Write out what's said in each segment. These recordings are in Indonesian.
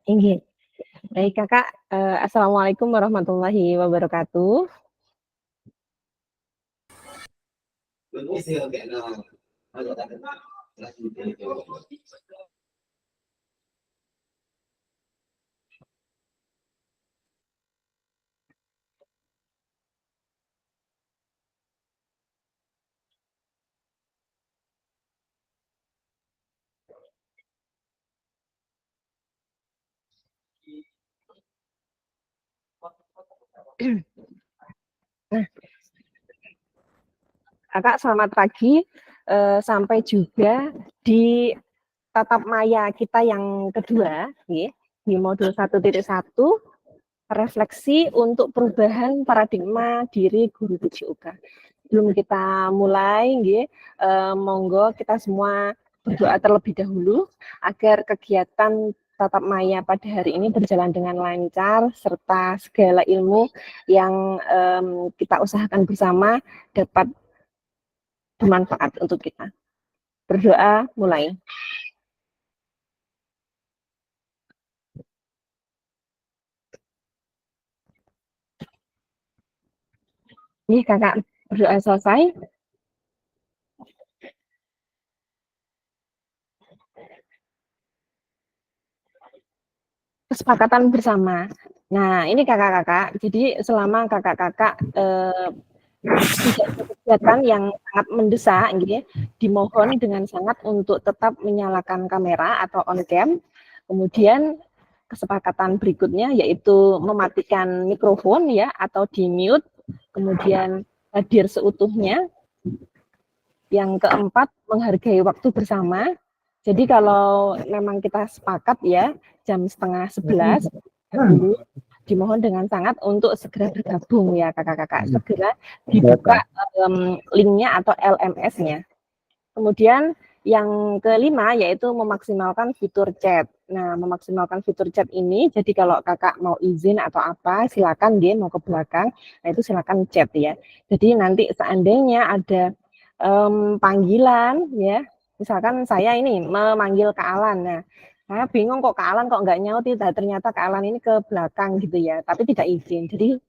Inggih. Baik Kakak, assalamualaikum warahmatullahi wabarakatuh. Nah, Kakak selamat pagi, sampai juga di tatap maya kita yang kedua, nggih, di modul 1.1, refleksi untuk perubahan paradigma diri guru TJUK. Sebelum kita mulai, nggih, monggo kita semua berdoa terlebih dahulu agar kegiatan tatap maya pada hari ini berjalan dengan lancar serta segala ilmu yang kita usahakan bersama dapat bermanfaat untuk kita. Berdoa mulai. Nih Kakak berdoa selesai. Kesepakatan bersama. Nah, ini kakak-kakak. Jadi selama kakak-kakak tidak ada kegiatan yang sangat mendesak, gitu ya, dimohon dengan sangat untuk tetap menyalakan kamera atau on cam. Kemudian kesepakatan berikutnya yaitu mematikan mikrofon ya atau di mute. Kemudian hadir seutuhnya. Yang keempat, menghargai waktu bersama. Jadi kalau memang kita sepakat ya, jam 10:30 dulu, dimohon dengan sangat untuk segera bergabung ya kakak-kakak. Segera dibuka linknya atau LMS-nya. Kemudian yang kelima yaitu memaksimalkan fitur chat. Nah, memaksimalkan fitur chat ini, jadi kalau kakak mau izin atau apa, silakan dia mau ke belakang, nah itu silakan chat ya. Jadi nanti seandainya ada panggilan ya, misalkan saya ini memanggil Kak Alan, nah saya bingung kok Kak Alan kok nggak nyaut, ternyata Kak Alan ini ke belakang gitu ya, tapi tidak izin. Jadi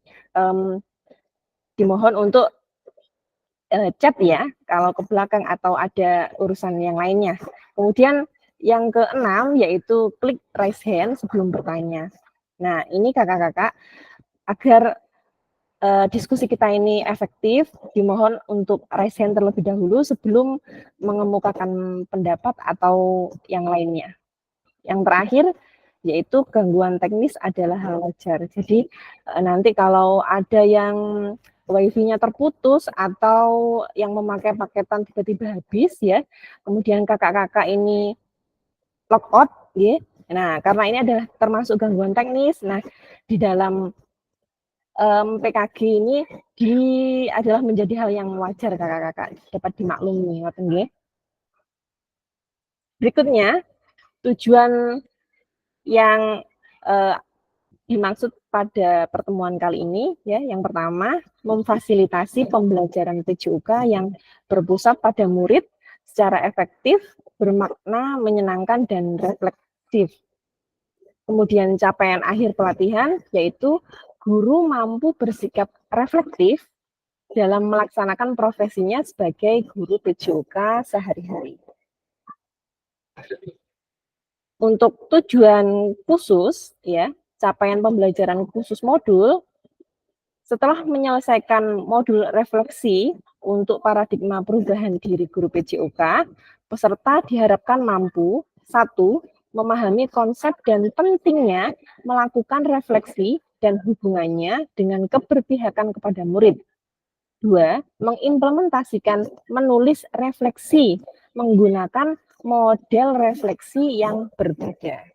dimohon untuk chat ya, kalau ke belakang atau ada urusan yang lainnya. Kemudian yang keenam yaitu klik raise hand sebelum bertanya. Nah, ini kakak-kakak agar diskusi kita ini efektif, dimohon untuk raise hand terlebih dahulu sebelum mengemukakan pendapat atau yang lainnya. Yang terakhir yaitu gangguan teknis adalah hal wajar. Jadi nanti kalau ada yang wifi-nya terputus atau yang memakai paketan tiba-tiba habis ya, kemudian kakak-kakak ini logout, ya. Nah, karena ini adalah termasuk gangguan teknis. Nah, di dalam PKG ini adalah menjadi hal yang wajar kakak-kakak dapat dimaklumi, ngoten nggih. Berikutnya, tujuan yang dimaksud pada pertemuan kali ini ya, yang pertama memfasilitasi pembelajaran TJUK yang berpusat pada murid secara efektif, bermakna, menyenangkan dan reflektif. Kemudian capaian akhir pelatihan yaitu guru mampu bersikap reflektif dalam melaksanakan profesinya sebagai guru TJUK sehari-hari. Untuk tujuan khusus ya, capaian pembelajaran khusus modul, setelah menyelesaikan modul refleksi untuk paradigma perubahan diri guru PJOK, peserta diharapkan mampu, satu, memahami konsep dan pentingnya melakukan refleksi dan hubungannya dengan keberpihakan kepada murid. Dua, mengimplementasikan menulis refleksi menggunakan model refleksi yang berbeda.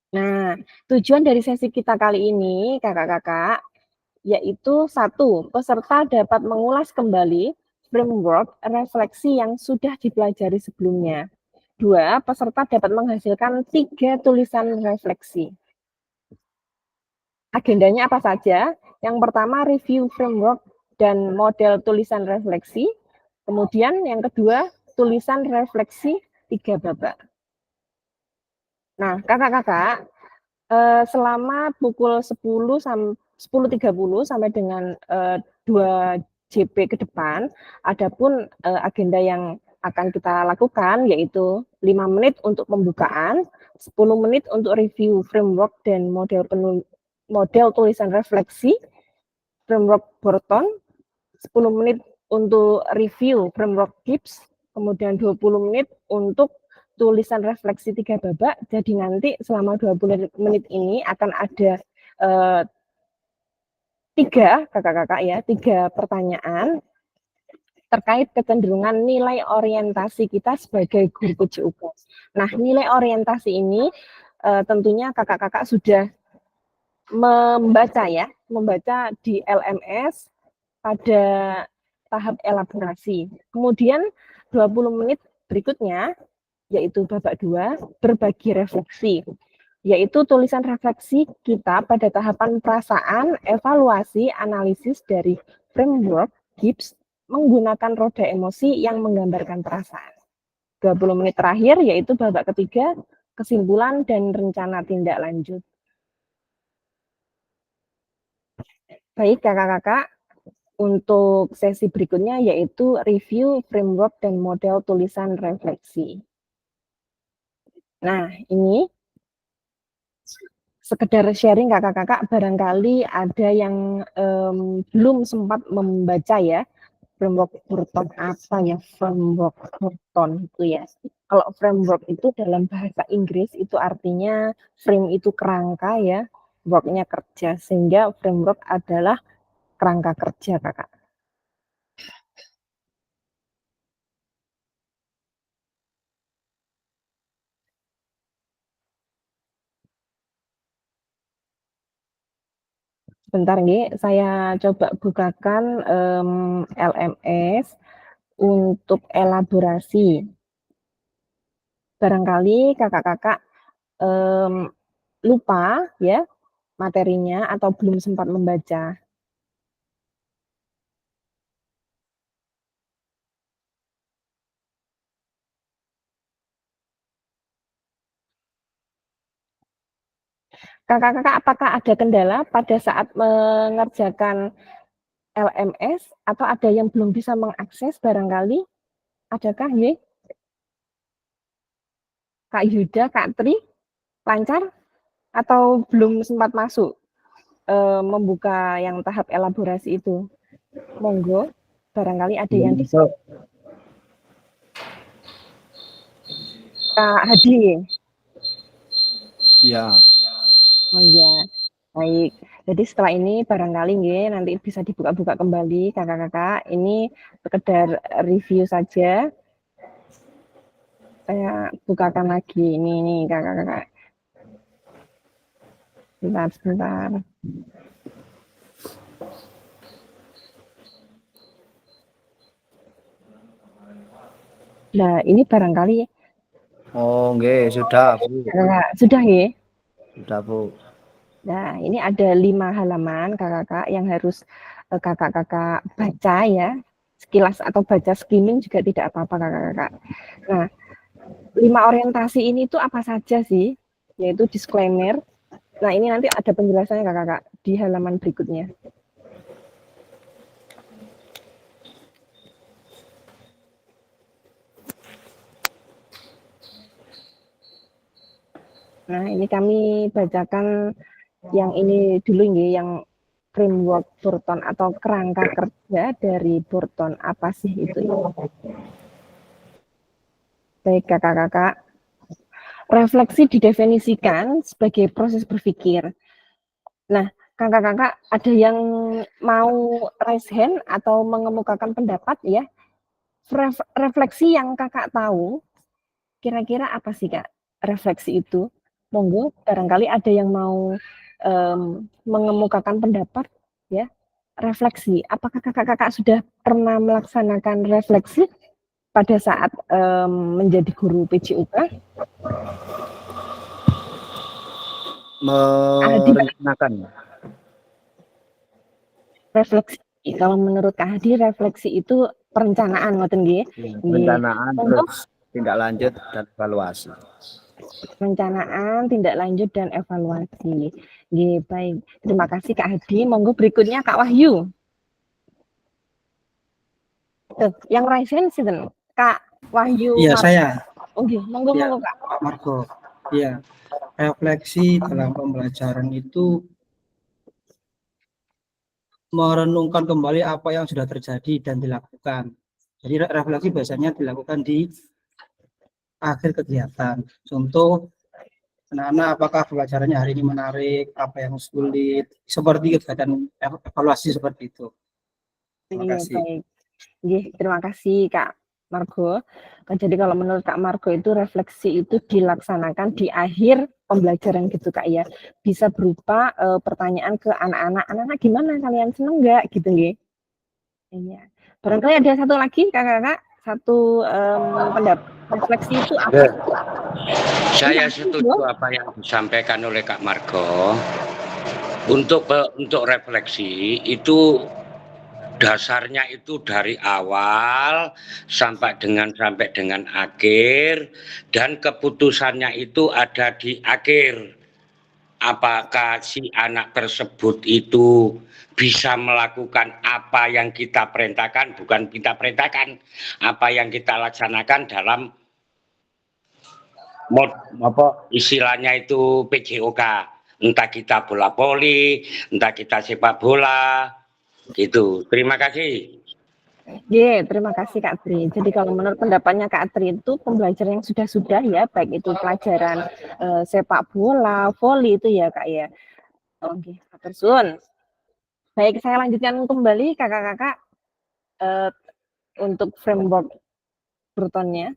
Nah, tujuan dari sesi kita kali ini, kakak-kakak, yaitu satu, peserta dapat mengulas kembali framework refleksi yang sudah dipelajari sebelumnya. Dua, peserta dapat menghasilkan 3 tulisan refleksi. Agendanya apa saja? Yang pertama, review framework dan model tulisan refleksi. Kemudian yang kedua, tulisan refleksi 3 babak. Nah, kakak-kakak, selama pukul 10.30 sampai dengan 2 JP ke depan, adapun agenda yang akan kita lakukan yaitu 5 menit untuk pembukaan, 10 menit untuk review framework dan model tulisan refleksi framework Burton, 10 menit untuk review framework Gibbs, kemudian 20 menit untuk tulisan refleksi 3 babak. Jadi nanti selama 20 menit ini akan ada 3 kakak-kakak ya, 3 pertanyaan terkait kecenderungan nilai orientasi kita sebagai guru PJUK. Nah, nilai orientasi ini tentunya kakak-kakak sudah membaca di LMS pada tahap elaborasi. Kemudian 20 menit berikutnya, yaitu babak 2, berbagi refleksi, yaitu tulisan refleksi kita pada tahapan perasaan, evaluasi, analisis dari framework Gibbs menggunakan roda emosi yang menggambarkan perasaan. 20 menit terakhir, yaitu babak ketiga, kesimpulan dan rencana tindak lanjut. Baik kakak-kakak, untuk sesi berikutnya yaitu review framework dan model tulisan refleksi. Nah, ini sekedar sharing kakak-kakak, barangkali ada yang belum sempat membaca ya, framework Burton apa ya, framework Burton itu ya. Kalau framework itu dalam bahasa Inggris itu artinya frame itu kerangka ya, work-nya kerja, sehingga framework adalah kerangka kerja kakak. Sebentar nih, saya coba bukakan LMS untuk elaborasi. Barangkali kakak-kakak lupa ya materinya atau belum sempat membaca. Kakak-kakak apakah ada kendala pada saat mengerjakan LMS atau ada yang belum bisa mengakses barangkali? Adakah ya? Kak Yuda, Kak Tri, lancar atau belum sempat masuk membuka yang tahap elaborasi itu? Monggo, barangkali ada yang bisa. Kak Hadi. Ya. Oh iya, baik. Jadi setelah ini barangkali nggih nanti bisa dibuka-buka kembali kakak-kakak. Ini sekedar review saja. Saya bukakan lagi ini kakak-kakak. Sebentar. Nah, ini barangkali. Oh, nggih, sudah, Bu. Sudah nggih? Sudah, Bu. Nah, ini ada 5 halaman kakak-kakak yang harus kakak-kakak baca ya. Sekilas atau baca skimming juga tidak apa-apa kakak-kakak. Nah, 5 orientasi ini tuh apa saja sih? Yaitu disclaimer. Nah, ini nanti ada penjelasannya kakak-kakak di halaman berikutnya. Nah, ini kami bacakan yang ini dulu nih, yang framework Burton atau kerangka kerja dari Burton. Apa sih itu? Baik kakak-kakak, refleksi didefinisikan sebagai proses berpikir. Nah, kakak-kakak ada yang mau raise hand atau mengemukakan pendapat ya? Refleksi yang kakak tahu, kira-kira apa sih kak refleksi itu? Monggo, barangkali ada yang mau mengemukakan pendapat ya. Refleksi, apakah kakak-kakak sudah pernah melaksanakan refleksi pada saat menjadi guru PJUK? Merencanakan. Refleksi, kalau menurut Kak Hadi, refleksi itu perencanaan, ngoten nggih? Perencanaan, terus tindak lanjut dan evaluasi. Perencanaan, tindak lanjut, dan evaluasi. Nggih, baik. Terima kasih Kak Hadi. Monggo berikutnya Kak Wahyu. Tuh, yang raise hand sinten? Kak Wahyu. Iya, saya. Oh, nggih, monggo Ya, monggo Kak. Pak Marco. Iya, refleksi dalam pembelajaran itu merenungkan kembali apa yang sudah terjadi dan dilakukan. Jadi refleksi biasanya dilakukan di akhir kegiatan. Contoh, anak-anak apakah pelajarannya hari ini menarik, apa yang sulit, seperti itu, dan evaluasi seperti itu. Terima Iya, kasih. baik. Nggih, terima kasih Kak Margo. Jadi kalau menurut Kak Margo itu refleksi itu dilaksanakan di akhir pembelajaran gitu Kak ya. Bisa berupa pertanyaan ke anak-anak, anak-anak gimana kalian seneng nggak gitu nggih. Iya. Barangkali ada satu lagi Kakak-kakak, satu pendapat refleksi itu apa? Saya setuju apa yang disampaikan oleh Kak Margo. Untuk refleksi itu dasarnya itu dari awal sampai dengan akhir, dan keputusannya itu ada di akhir. Apakah si anak tersebut itu bisa melakukan apa yang kita perintahkan, bukan kita perintahkan, apa yang kita laksanakan dalam istilahnya itu PJOK, entah kita bola voli, entah kita sepak bola, gitu. Terima kasih. Terima kasih Kak Tri. Jadi kalau menurut pendapatnya Kak Tri itu pembelajaran yang sudah ya, baik itu pelajaran sepak bola, voli itu ya Kak ya. Oke, Kak Sun. Baik, saya lanjutkan kembali kakak-kakak untuk framework Brutonnya.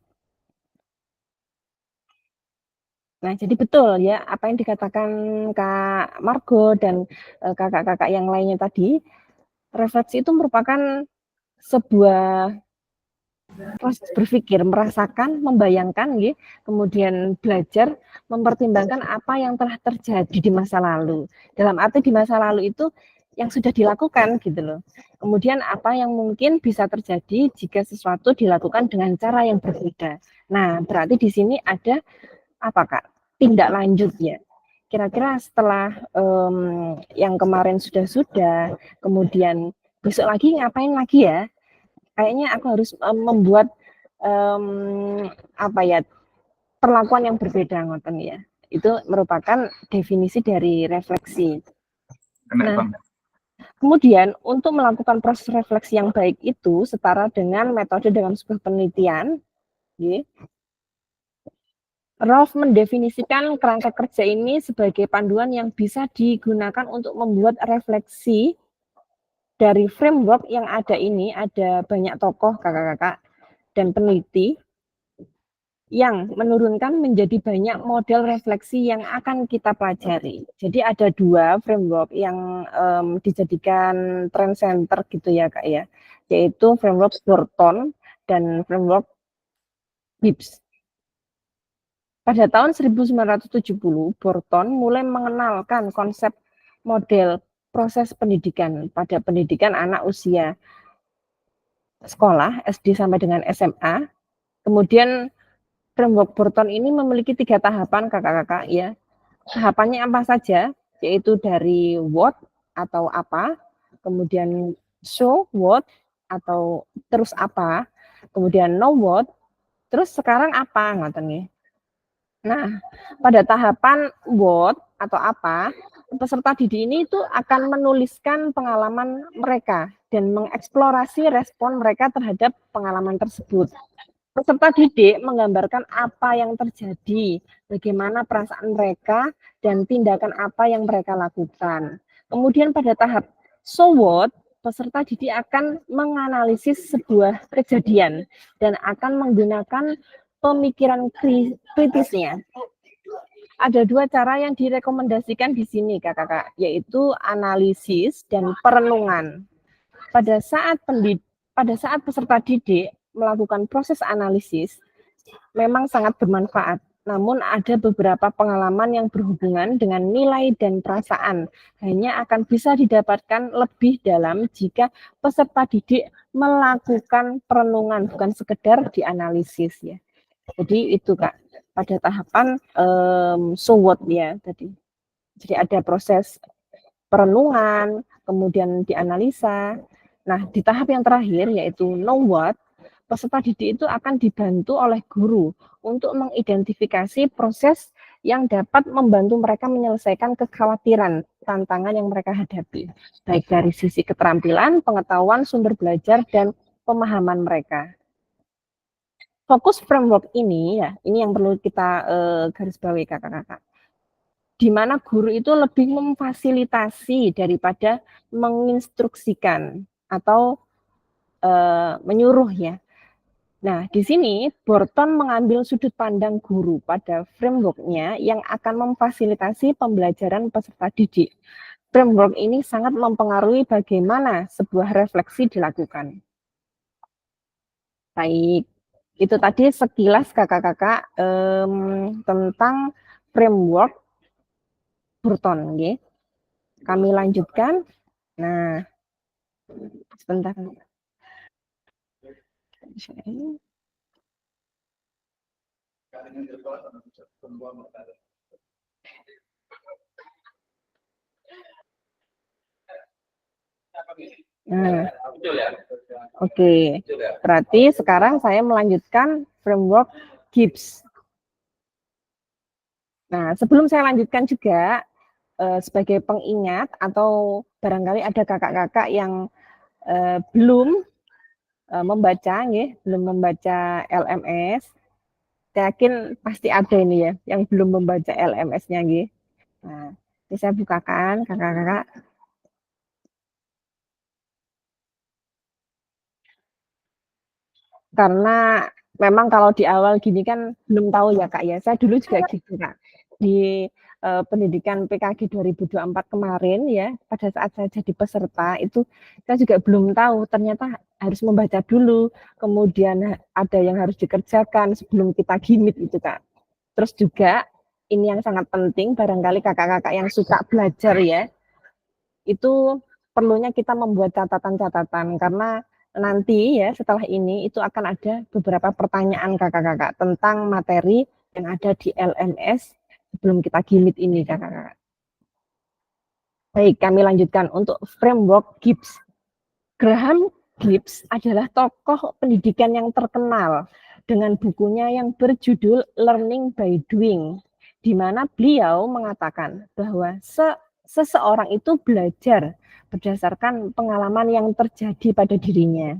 Nah, jadi betul ya apa yang dikatakan Kak Margo dan kakak-kakak yang lainnya tadi, refleksi itu merupakan sebuah proses berpikir, merasakan, membayangkan, ya, kemudian belajar, mempertimbangkan apa yang telah terjadi di masa lalu. Dalam arti di masa lalu itu yang sudah dilakukan gitu loh. Kemudian apa yang mungkin bisa terjadi jika sesuatu dilakukan dengan cara yang berbeda. Nah, berarti di sini ada apa Kak? Tindak lanjut ya. Kira-kira setelah yang kemarin sudah, kemudian besok lagi ngapain lagi ya? Kayaknya aku harus membuat apa ya, perlakuan yang berbeda ngoten ya. Itu merupakan definisi dari refleksi. Nah, kemudian untuk melakukan proses refleksi yang baik itu setara dengan metode dalam sebuah penelitian, ya, Rolf mendefinisikan kerangka kerja ini sebagai panduan yang bisa digunakan untuk membuat refleksi dari framework yang ada ini. Ada banyak tokoh kakak-kakak dan peneliti yang menurunkan menjadi banyak model refleksi yang akan kita pelajari. Jadi ada dua framework yang dijadikan trend center gitu ya Kak ya, yaitu framework Burton dan framework Gibbs. Pada tahun 1970, Burton mulai mengenalkan konsep model proses pendidikan pada pendidikan anak usia sekolah, SD sampai dengan SMA. Kemudian framework Burton ini memiliki 3 tahapan kakak-kakak ya. Tahapannya apa saja? Yaitu dari what atau apa, kemudian so what atau terus apa, kemudian know what, terus sekarang apa ngoten nggih. Nah, pada tahapan what atau apa, peserta didik ini itu akan menuliskan pengalaman mereka dan mengeksplorasi respon mereka terhadap pengalaman tersebut. Peserta didik menggambarkan apa yang terjadi, bagaimana perasaan mereka, dan tindakan apa yang mereka lakukan. Kemudian pada tahap so what, peserta didik akan menganalisis sebuah kejadian dan akan menggunakan pemikiran kritisnya. Ada dua cara yang direkomendasikan di sini kakak-kakak, yaitu analisis dan perenungan. Pada saat peserta didik melakukan proses analisis, memang sangat bermanfaat. Namun ada beberapa pengalaman yang berhubungan dengan nilai dan perasaan hanya akan bisa didapatkan lebih dalam jika peserta didik melakukan perenungan, bukan sekedar dianalisis ya. Jadi itu Kak. pada tahapan SWOT ya tadi. Jadi ada proses perenungan, kemudian dianalisa. Nah, di tahap yang terakhir yaitu know what, peserta didik itu akan dibantu oleh guru untuk mengidentifikasi proses yang dapat membantu mereka menyelesaikan kekhawatiran, tantangan yang mereka hadapi, baik dari sisi keterampilan, pengetahuan, sumber belajar, dan pemahaman mereka. Fokus framework ini ya, ini yang perlu kita garis bawahi kakak-kakak. Di mana guru itu lebih memfasilitasi daripada menginstruksikan atau menyuruh ya. Nah, di sini Borton mengambil sudut pandang guru pada framework-nya yang akan memfasilitasi pembelajaran peserta didik. Framework ini sangat mempengaruhi bagaimana sebuah refleksi dilakukan. Baik, itu tadi sekilas kakak-kakak tentang framework Borton. Okay. Kami lanjutkan. Nah, sebentar. Nah, oke. Berarti sekarang saya melanjutkan framework Gibbs. Nah, sebelum saya lanjutkan juga, sebagai pengingat atau barangkali ada kakak-kakak yang belum membaca, belum membaca LMS. Saya yakin pasti ada ini ya, yang belum membaca LMS-nya. Nah, ini saya bukakan kakak-kakak. Karena memang kalau di awal gini kan belum tahu ya Kak ya. Saya dulu juga gitu Kak. Di pendidikan PKG 2024 kemarin ya, pada saat saya jadi peserta itu saya juga belum tahu ternyata harus membaca dulu, kemudian ada yang harus dikerjakan sebelum kita gimit itu Kak. Terus juga ini yang sangat penting barangkali kakak-kakak yang suka belajar ya, itu perlunya kita membuat catatan-catatan karena nanti ya setelah ini itu akan ada beberapa pertanyaan kakak-kakak tentang materi yang ada di LMS sebelum kita gimit ini kakak-kakak. Baik, kami lanjutkan untuk framework Gibbs. Graham Gibbs adalah tokoh pendidikan yang terkenal dengan bukunya yang berjudul Learning by Doing, di mana beliau mengatakan bahwa seseorang itu belajar berdasarkan pengalaman yang terjadi pada dirinya.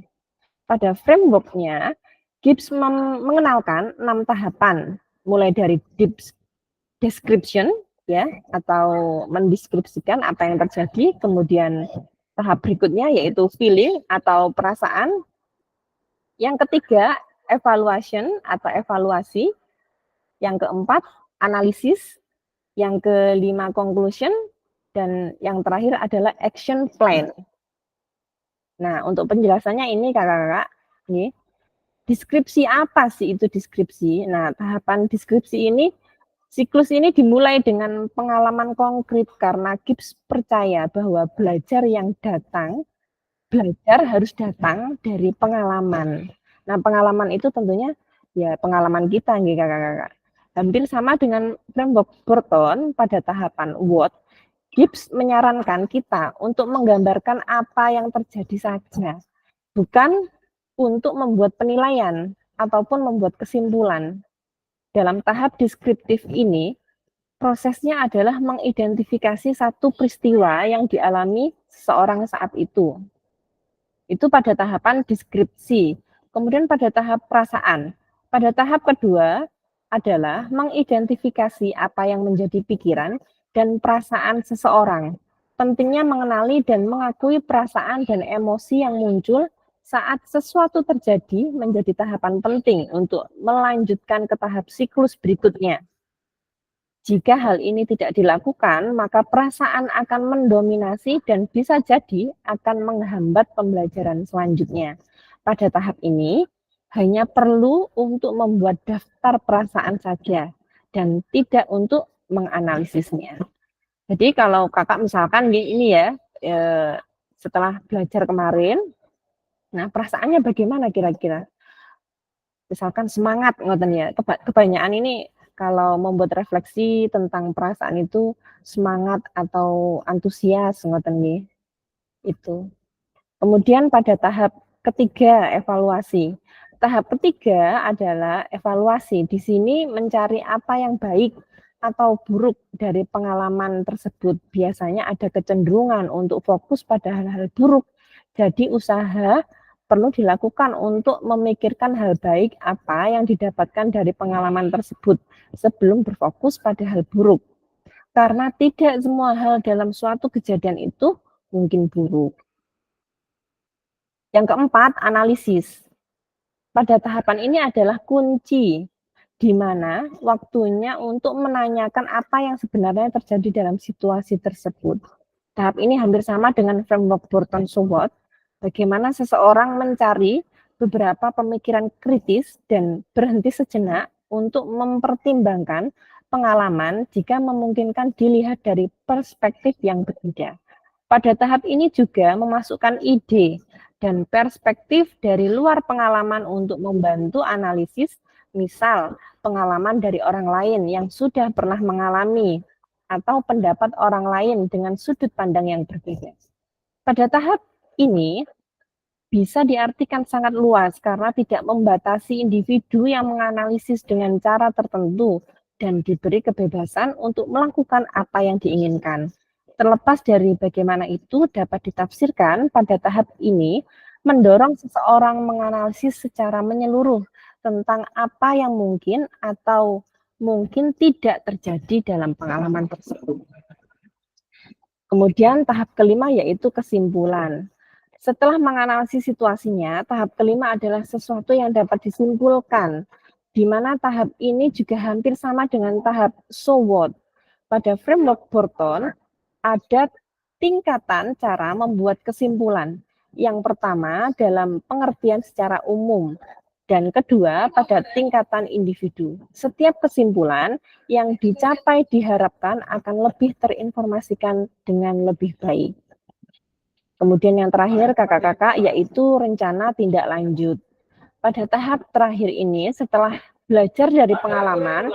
Pada framework-nya, Gibbs mengenalkan 6 tahapan, mulai dari description, ya, atau mendeskripsikan apa yang terjadi, kemudian tahap berikutnya yaitu feeling atau perasaan, yang ketiga evaluation atau evaluasi, yang keempat analisis, yang kelima conclusion, dan yang terakhir adalah action plan. Nah, untuk penjelasannya ini kakak-kakak, nih, deskripsi apa sih itu deskripsi? Nah, tahapan deskripsi ini, siklus ini dimulai dengan pengalaman konkret karena Gibbs percaya bahwa belajar harus datang dari pengalaman. Nah, pengalaman itu tentunya ya pengalaman kita, nih kakak-kakak. Hampir sama dengan framework Borton pada tahapan what, Gibbs menyarankan kita untuk menggambarkan apa yang terjadi saja, bukan untuk membuat penilaian ataupun membuat kesimpulan. Dalam tahap deskriptif ini, prosesnya adalah mengidentifikasi satu peristiwa yang dialami seseorang saat itu. Itu pada tahapan deskripsi. Kemudian pada tahap perasaan. Pada tahap kedua adalah mengidentifikasi apa yang menjadi pikiran dan perasaan seseorang. Pentingnya mengenali dan mengakui perasaan dan emosi yang muncul saat sesuatu terjadi menjadi tahapan penting untuk melanjutkan ke tahap siklus berikutnya. Jika hal ini tidak dilakukan, maka perasaan akan mendominasi dan bisa jadi akan menghambat pembelajaran selanjutnya. Pada tahap ini, hanya perlu untuk membuat daftar perasaan saja dan tidak untuk menganalisisnya. Jadi kalau kakak misalkan ini ya, setelah belajar kemarin, nah perasaannya bagaimana kira-kira? Misalkan semangat, ngoten ya. Kebanyakan ini kalau membuat refleksi tentang perasaan itu semangat atau antusias ngoten nggih. Itu. Kemudian pada tahap ketiga evaluasi. Tahap ketiga adalah evaluasi. Di sini mencari apa yang baik atau buruk dari pengalaman tersebut. Biasanya ada kecenderungan untuk fokus pada hal-hal buruk. Jadi usaha perlu dilakukan untuk memikirkan hal baik apa yang didapatkan dari pengalaman tersebut sebelum berfokus pada hal buruk. Karena tidak semua hal dalam suatu kejadian itu mungkin buruk. Yang keempat, analisis. Pada tahapan ini adalah kunci, di mana waktunya untuk menanyakan apa yang sebenarnya terjadi dalam situasi tersebut. Tahap ini hampir sama dengan framework Burton-Sowot, bagaimana seseorang mencari beberapa pemikiran kritis dan berhenti sejenak untuk mempertimbangkan pengalaman jika memungkinkan dilihat dari perspektif yang berbeda. Pada tahap ini juga memasukkan ide dan perspektif dari luar pengalaman untuk membantu analisis, misal pengalaman dari orang lain yang sudah pernah mengalami atau pendapat orang lain dengan sudut pandang yang berbeda. Pada tahap ini bisa diartikan sangat luas karena tidak membatasi individu yang menganalisis dengan cara tertentu dan diberi kebebasan untuk melakukan apa yang diinginkan. Terlepas dari bagaimana itu dapat ditafsirkan, pada tahap ini mendorong seseorang menganalisis secara menyeluruh tentang apa yang mungkin atau mungkin tidak terjadi dalam pengalaman tersebut. Kemudian tahap kelima yaitu kesimpulan. Setelah menganalisis situasinya, tahap kelima adalah sesuatu yang dapat disimpulkan, di mana tahap ini juga hampir sama dengan tahap Sowot. Pada framework Burton, ada tingkatan cara membuat kesimpulan. Yang pertama dalam pengertian secara umum, dan kedua pada tingkatan individu. Setiap kesimpulan yang dicapai diharapkan akan lebih terinformasikan dengan lebih baik. Kemudian yang terakhir kakak-kakak yaitu rencana tindak lanjut. Pada tahap terakhir ini setelah belajar dari pengalaman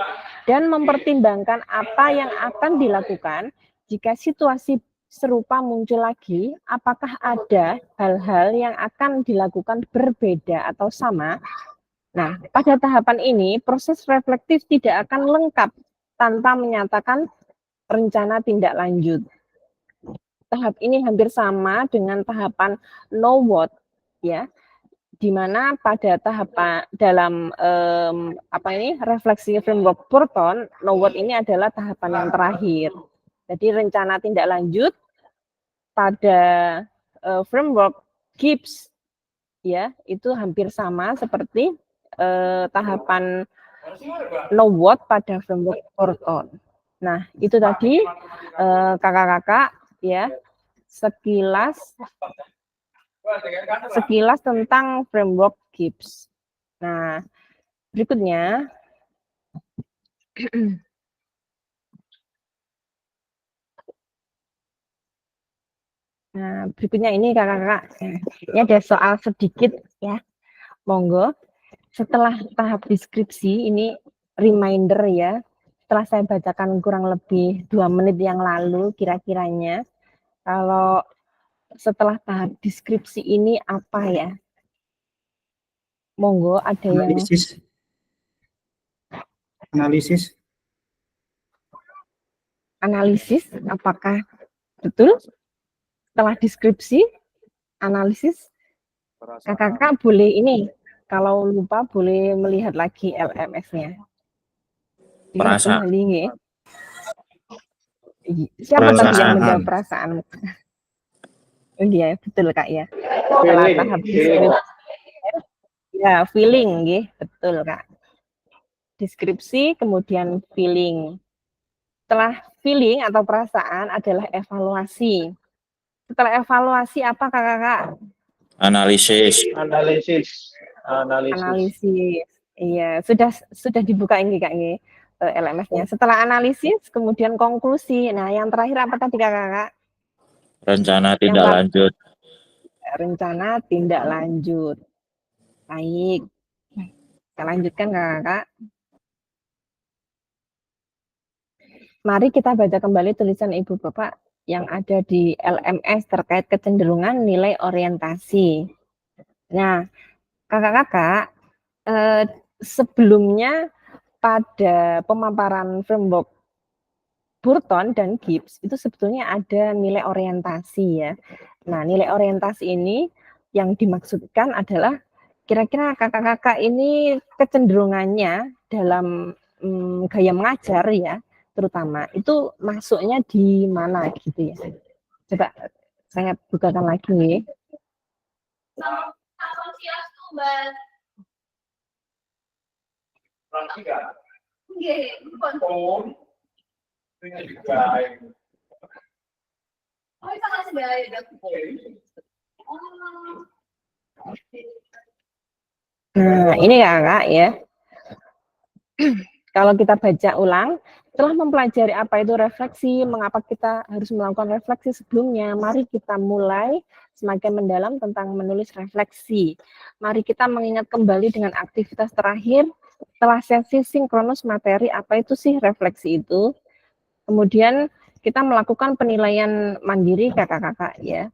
dan mempertimbangkan apa yang akan dilakukan jika situasi serupa muncul lagi, apakah ada hal-hal yang akan dilakukan berbeda atau sama. Nah, pada tahapan ini proses reflektif tidak akan lengkap tanpa menyatakan rencana tindak lanjut. Tahap ini hampir sama dengan tahapan know what, ya, di mana pada tahapan dalam refleksi framework Burton, know what ini adalah tahapan yang terakhir. Jadi rencana tindak lanjut pada framework Gibbs, ya, itu hampir sama seperti tahapan know what pada framework Burton. Nah, itu tadi kakak-kakak ya sekilas tentang framework Gibbs. Nah, berikutnya ini kakak-kakak, ini ada soal sedikit ya, monggo. Setelah tahap deskripsi ini reminder ya, setelah saya bacakan kurang lebih 2 menit yang lalu kira-kiranya, kalau setelah tahap deskripsi ini apa ya? Monggo ada Analisis. Analisis, apakah betul? Setelah deskripsi, analisis, kakak-kakak boleh ini, kalau lupa boleh melihat lagi LMS-nya. Perasaan. Siapa tadi yang menjawab perasaan? Oh iya, betul Kak ya. Setelah tahap deskripsi, ya feeling, betul Kak. Deskripsi, kemudian feeling. Setelah feeling atau perasaan adalah evaluasi. Setelah evaluasi apa kakak-kakak? Analisis. Iya, sudah dibuka ini Kak LMS-nya. Setelah analisis, kemudian konklusi. Nah, yang terakhir apa tadi kakak-kakak? Rencana tindak lanjut. Rencana tindak lanjut. Baik. Kita lanjutkan kakak-kakak. Mari kita baca kembali tulisan Ibu Bapak yang ada di LMS terkait kecenderungan nilai orientasi. Nah, kakak-kakak, sebelumnya pada pemaparan framework Burton dan Gibbs itu sebetulnya ada nilai orientasi ya. Nah, nilai orientasi ini yang dimaksudkan adalah kira-kira kakak-kakak ini kecenderungannya dalam gaya mengajar ya, terutama itu masuknya di mana gitu ya. Coba saya bukakan lagi nih. Nah, ini kakak ya. Kalau kita baca ulang, setelah mempelajari apa itu refleksi, mengapa kita harus melakukan refleksi sebelumnya, mari kita mulai semakin mendalam tentang menulis refleksi. Mari kita mengingat kembali dengan aktivitas terakhir setelah sesi sinkronus materi, apa itu sih refleksi itu. Kemudian kita melakukan penilaian mandiri kakak-kakak ya,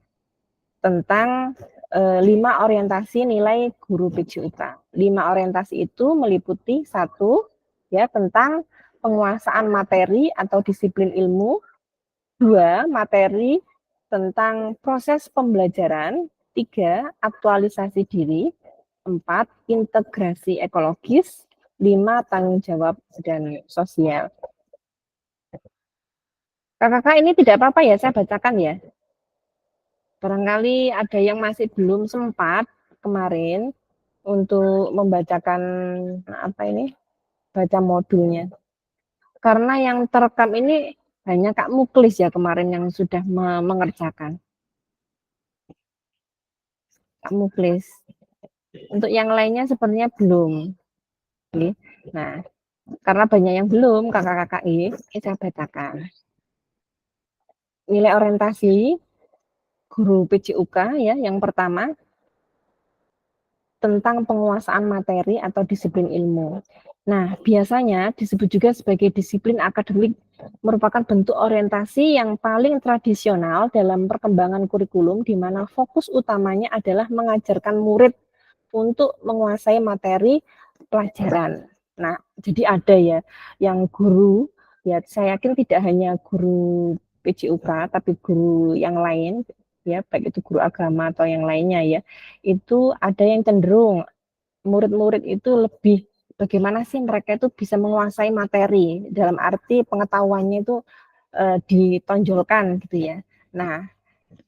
tentang 5 orientasi nilai guru PJUK. 5 orientasi itu meliputi 1, ya, tentang penguasaan materi atau disiplin ilmu. 2, materi tentang proses pembelajaran. 3, aktualisasi diri. 4, integrasi ekologis. 5, tanggung jawab dan sosial. Kakak-kakak ini tidak apa-apa ya, saya bacakan ya. Barangkali ada yang masih belum sempat kemarin untuk membacakan apa ini, baca modulnya. Karena yang terekam ini hanya Kak Muklis ya kemarin yang sudah mengerjakan. Kak Muklis. Untuk yang lainnya sepertinya belum. Nah, karena banyak yang belum, kakak-kakak ini saya bacakan. Nilai orientasi guru PJUK ya, yang pertama tentang penguasaan materi atau disiplin ilmu. Nah, biasanya disebut juga sebagai disiplin akademik, merupakan bentuk orientasi yang paling tradisional dalam perkembangan kurikulum, di mana fokus utamanya adalah mengajarkan murid untuk menguasai materi pelajaran. Nah, jadi ada ya yang guru, ya saya yakin tidak hanya guru PJUK, tapi guru yang lain, ya baik itu guru agama atau yang lainnya ya, itu ada yang cenderung murid-murid itu lebih bagaimana sih mereka itu bisa menguasai materi, dalam arti pengetahuannya itu ditonjolkan gitu ya. Nah,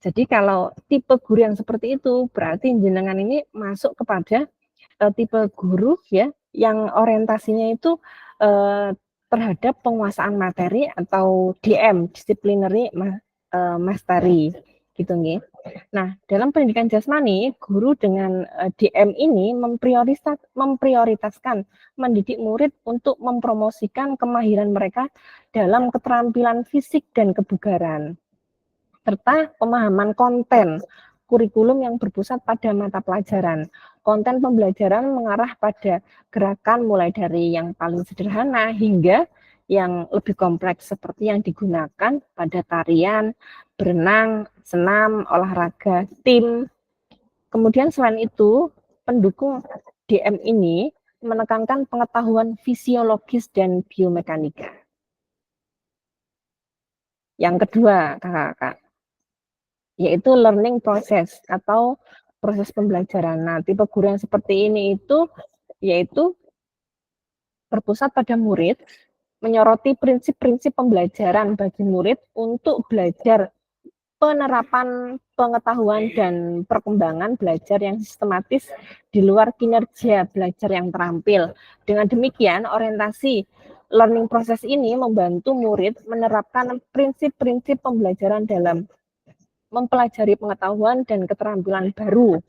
jadi kalau tipe guru yang seperti itu berarti jenengan ini masuk kepada tipe guru ya yang orientasinya itu terhadap penguasaan materi atau DM, disciplinary mastery gitu nggih. Nah, dalam pendidikan jasmani, guru dengan DM ini memprioritaskan mendidik murid untuk mempromosikan kemahiran mereka dalam keterampilan fisik dan kebugaran, serta pemahaman konten kurikulum yang berpusat pada mata pelajaran. Konten pembelajaran mengarah pada gerakan mulai dari yang paling sederhana hingga yang lebih kompleks seperti yang digunakan pada tarian, berenang, senam, olahraga, tim. Kemudian selain itu, pendukung DM ini menekankan pengetahuan fisiologis dan biomekanika. Yang kedua, kakak-kakak, yaitu learning process atau proses pembelajaran. Nah, tipe guru yang seperti ini itu yaitu berpusat pada murid, menyoroti prinsip-prinsip pembelajaran bagi murid untuk belajar penerapan pengetahuan dan perkembangan belajar yang sistematis di luar kinerja belajar yang terampil. Dengan demikian, orientasi learning process ini membantu murid menerapkan prinsip-prinsip pembelajaran dalam mempelajari pengetahuan dan keterampilan baru.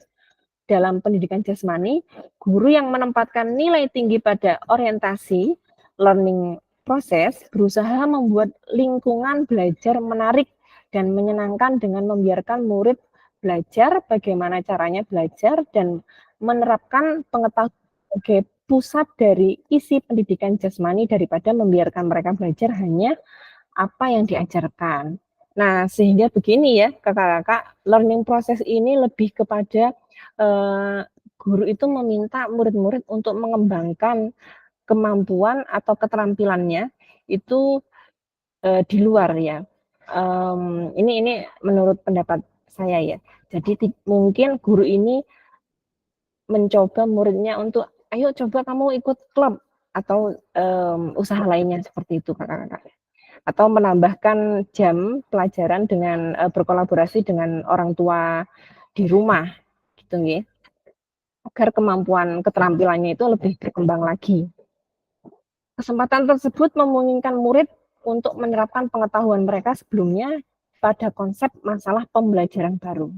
Dalam pendidikan jasmani, guru yang menempatkan nilai tinggi pada orientasi learning process berusaha membuat lingkungan belajar menarik dan menyenangkan dengan membiarkan murid belajar bagaimana caranya belajar dan menerapkan pengetahuan sebagai pusat dari isi pendidikan jasmani daripada membiarkan mereka belajar hanya apa yang diajarkan. Nah, sehingga begini ya, kakak-kakak, learning process ini lebih kepada guru itu meminta murid-murid untuk mengembangkan kemampuan atau keterampilannya itu di luar ya. Ini menurut pendapat saya ya. Jadi mungkin guru ini mencoba muridnya untuk, ayo coba kamu ikut klub atau usaha lainnya seperti itu kakak-kakak. Atau menambahkan jam pelajaran dengan berkolaborasi dengan orang tua di rumah gitu nggih. Agar kemampuan keterampilannya itu lebih berkembang lagi. Kesempatan tersebut memungkinkan murid untuk menerapkan pengetahuan mereka sebelumnya pada konsep masalah pembelajaran baru.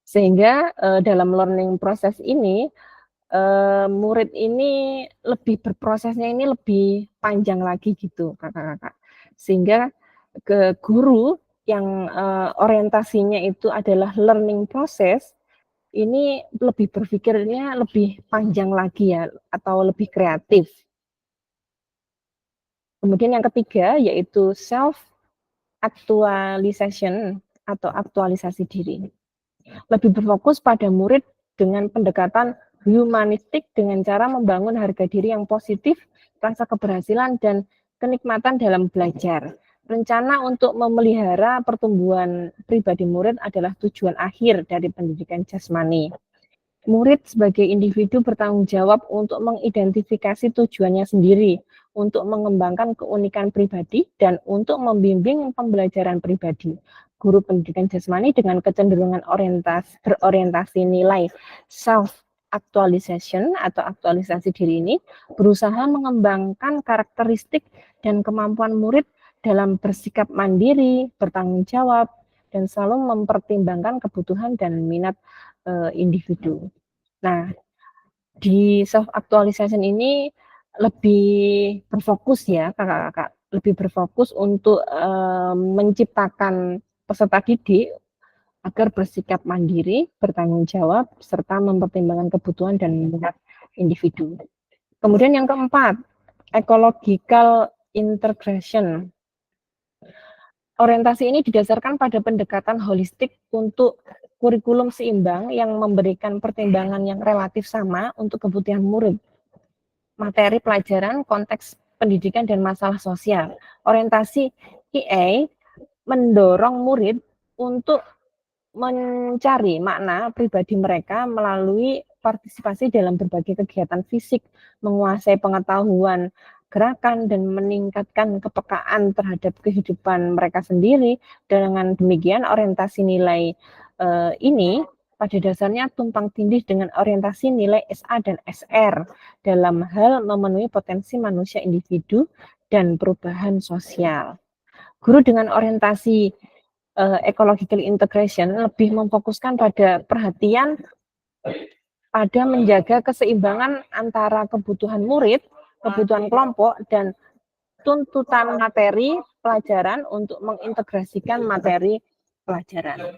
Sehingga dalam learning proses ini murid ini lebih berprosesnya ini lebih panjang lagi gitu kakak-kakak. Sehingga ke guru yang orientasinya itu adalah learning process ini lebih berpikirnya lebih panjang lagi ya atau lebih kreatif. Kemudian yang ketiga yaitu self actualization atau aktualisasi diri. Lebih berfokus pada murid dengan pendekatan humanistik dengan cara membangun harga diri yang positif, rasa keberhasilan dan kenikmatan dalam belajar. Rencana untuk memelihara pertumbuhan pribadi murid adalah tujuan akhir dari pendidikan jasmani. Murid sebagai individu bertanggung jawab untuk mengidentifikasi tujuannya sendiri, untuk mengembangkan keunikan pribadi, dan untuk membimbing pembelajaran pribadi. Guru pendidikan jasmani dengan kecenderungan berorientasi nilai self-actualization atau aktualisasi diri ini berusaha mengembangkan karakteristik dan kemampuan murid dalam bersikap mandiri, bertanggung jawab, dan selalu mempertimbangkan kebutuhan dan minat individu. Nah, di self actualization ini lebih berfokus ya kakak-kakak, lebih berfokus untuk menciptakan peserta didik agar bersikap mandiri, bertanggung jawab, serta mempertimbangkan kebutuhan dan minat individu. Kemudian yang keempat, ecological integration. Orientasi ini didasarkan pada pendekatan holistik untuk kurikulum seimbang yang memberikan pertimbangan yang relatif sama untuk kebutuhan murid. Materi pelajaran, konteks pendidikan, dan masalah sosial. Orientasi EA mendorong murid untuk mencari makna pribadi mereka melalui partisipasi dalam berbagai kegiatan fisik, menguasai pengetahuan gerakan dan meningkatkan kepekaan terhadap kehidupan mereka sendiri. Dengan demikian orientasi nilai ini pada dasarnya tumpang tindih dengan orientasi nilai SA dan SR dalam hal memenuhi potensi manusia individu dan perubahan sosial. Guru dengan orientasi ecological integration lebih memfokuskan pada perhatian pada menjaga keseimbangan antara kebutuhan murid, kebutuhan kelompok, dan tuntutan materi pelajaran untuk mengintegrasikan materi pelajaran.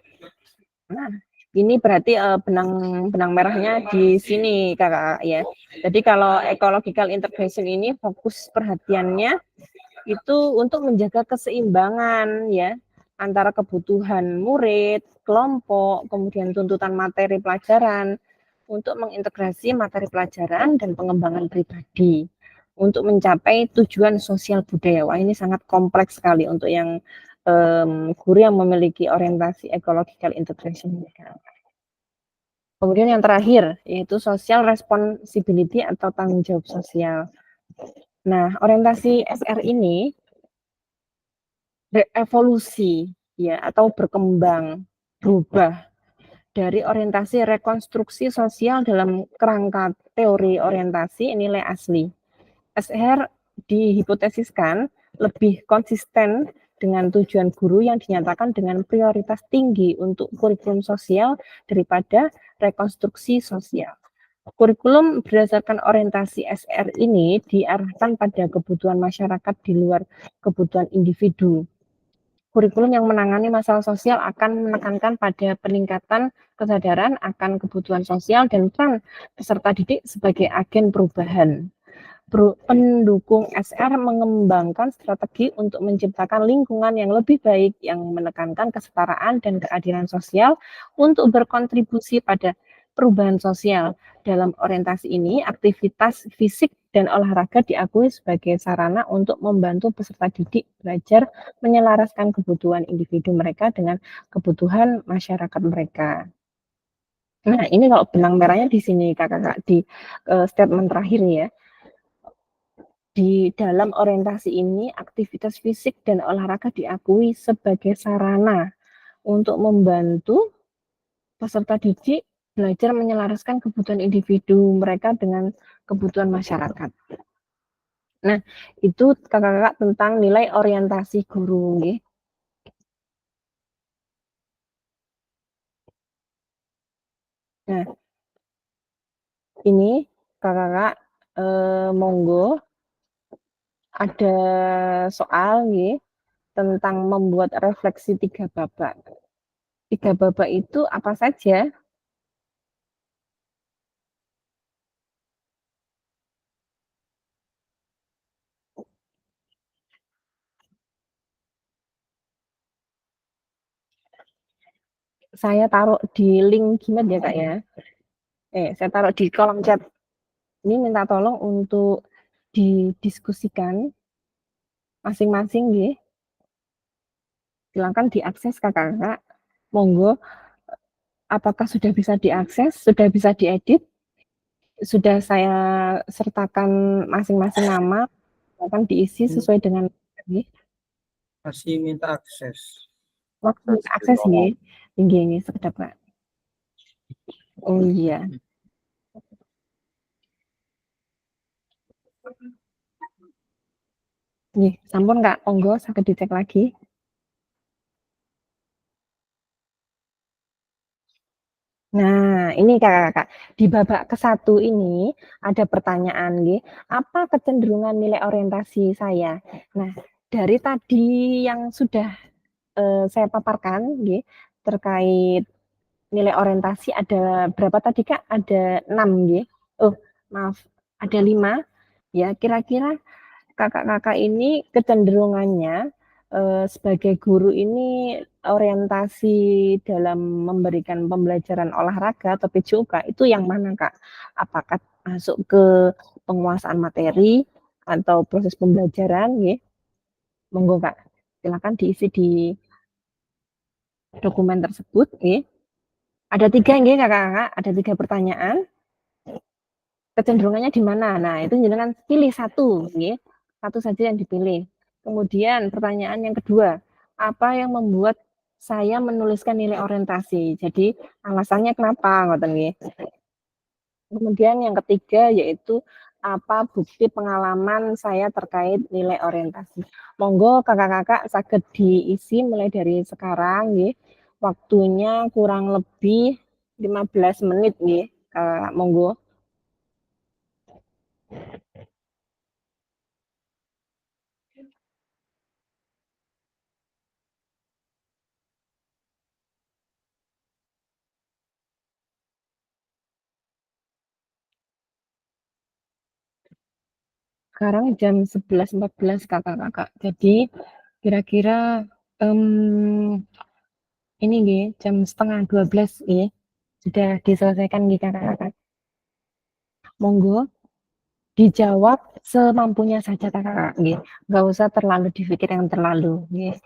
Nah, ini berarti benang merahnya di sini kakak ya. Jadi kalau ecological integration ini fokus perhatiannya itu untuk menjaga keseimbangan ya antara kebutuhan murid, kelompok, kemudian tuntutan materi pelajaran untuk mengintegrasi materi pelajaran dan pengembangan pribadi untuk mencapai tujuan sosial budaya. Wah, ini sangat kompleks sekali untuk yang guru yang memiliki orientasi ecological integration. Kemudian yang terakhir yaitu social responsibility atau tanggung jawab sosial. Nah, orientasi SR ini berevolusi ya atau berkembang, berubah dari orientasi rekonstruksi sosial dalam kerangka teori orientasi nilai asli. SR dihipotesiskan lebih konsisten dengan tujuan guru yang dinyatakan dengan prioritas tinggi untuk kurikulum sosial daripada rekonstruksi sosial. Kurikulum berdasarkan orientasi SR ini diarahkan pada kebutuhan masyarakat di luar kebutuhan individu. Kurikulum yang menangani masalah sosial akan menekankan pada peningkatan kesadaran akan kebutuhan sosial dan peran peserta didik sebagai agen perubahan. pendukung SR mengembangkan strategi untuk menciptakan lingkungan yang lebih baik yang menekankan kesetaraan dan keadilan sosial untuk berkontribusi pada perubahan sosial. Dalam orientasi ini, aktivitas fisik dan olahraga diakui sebagai sarana untuk membantu peserta didik belajar menyelaraskan kebutuhan individu mereka dengan kebutuhan masyarakat mereka. Nah, ini kalau benang merahnya di sini Kakak di statement terakhir ya. Di dalam orientasi ini, aktivitas fisik dan olahraga diakui sebagai sarana untuk membantu peserta didik belajar menyelaraskan kebutuhan individu mereka dengan kebutuhan masyarakat. Nah, itu kakak-kakak tentang nilai orientasi guru. Nggih. Nah, ini kakak-kakak monggo ada soal nggih tentang membuat refleksi 3 babak. 3 babak itu apa saja? Saya taruh di link Gmail ya Kak ya. Saya taruh di kolom chat. Ini minta tolong untuk didiskusikan masing-masing nggih. Silakan diakses kakak-kakak. Monggo, apakah sudah bisa diakses, sudah bisa diedit? Sudah saya sertakan masing-masing nama, akan diisi sesuai dengan nggih. Masih minta akses. Waktu akses nggih. Nggih sekedap Kak. Oh iya. Nggih, sampun Kak, monggo saged dicek lagi. Nah, ini kakak-kakak, di babak ke-1 ini ada pertanyaan nggih, apa kecenderungan nilai orientasi saya? Nah, dari tadi yang sudah saya paparkan nggih, terkait nilai orientasi ada berapa tadi Kak? Ada 6 nggih. Oh, maaf, ada 5. Ya, kira-kira kakak-kakak ini kecenderungannya sebagai guru ini orientasi dalam memberikan pembelajaran olahraga atau PJOK itu yang mana Kak? Apakah masuk ke penguasaan materi atau proses pembelajaran nggih? Monggo Kak, silakan diisi di dokumen tersebut nggih. Ada 3 nggih Kakak-kakak, ada 3 pertanyaan. Kecenderungannya di mana? Nah, itu jenengan pilih 1 nggih. 1 saja yang dipilih. Kemudian pertanyaan yang kedua, apa yang membuat saya menuliskan nilai orientasi? Jadi alasannya kenapa ngoten nggih. Kemudian yang ketiga yaitu apa bukti pengalaman saya terkait nilai orientasi. Monggo kakak-kakak saged diisi mulai dari sekarang nggih. Waktunya kurang lebih 15 menit nggih. Monggo. Sekarang jam 11.14 kakak-kakak. Jadi kira-kira ini nggih jam setengah 12 nggih. Sudah diselesaikan nggih kakak-kakak. Monggo dijawab semampunya saja kakak-kakak nggih. Enggak usah terlalu dipikirkan terlalu nggih.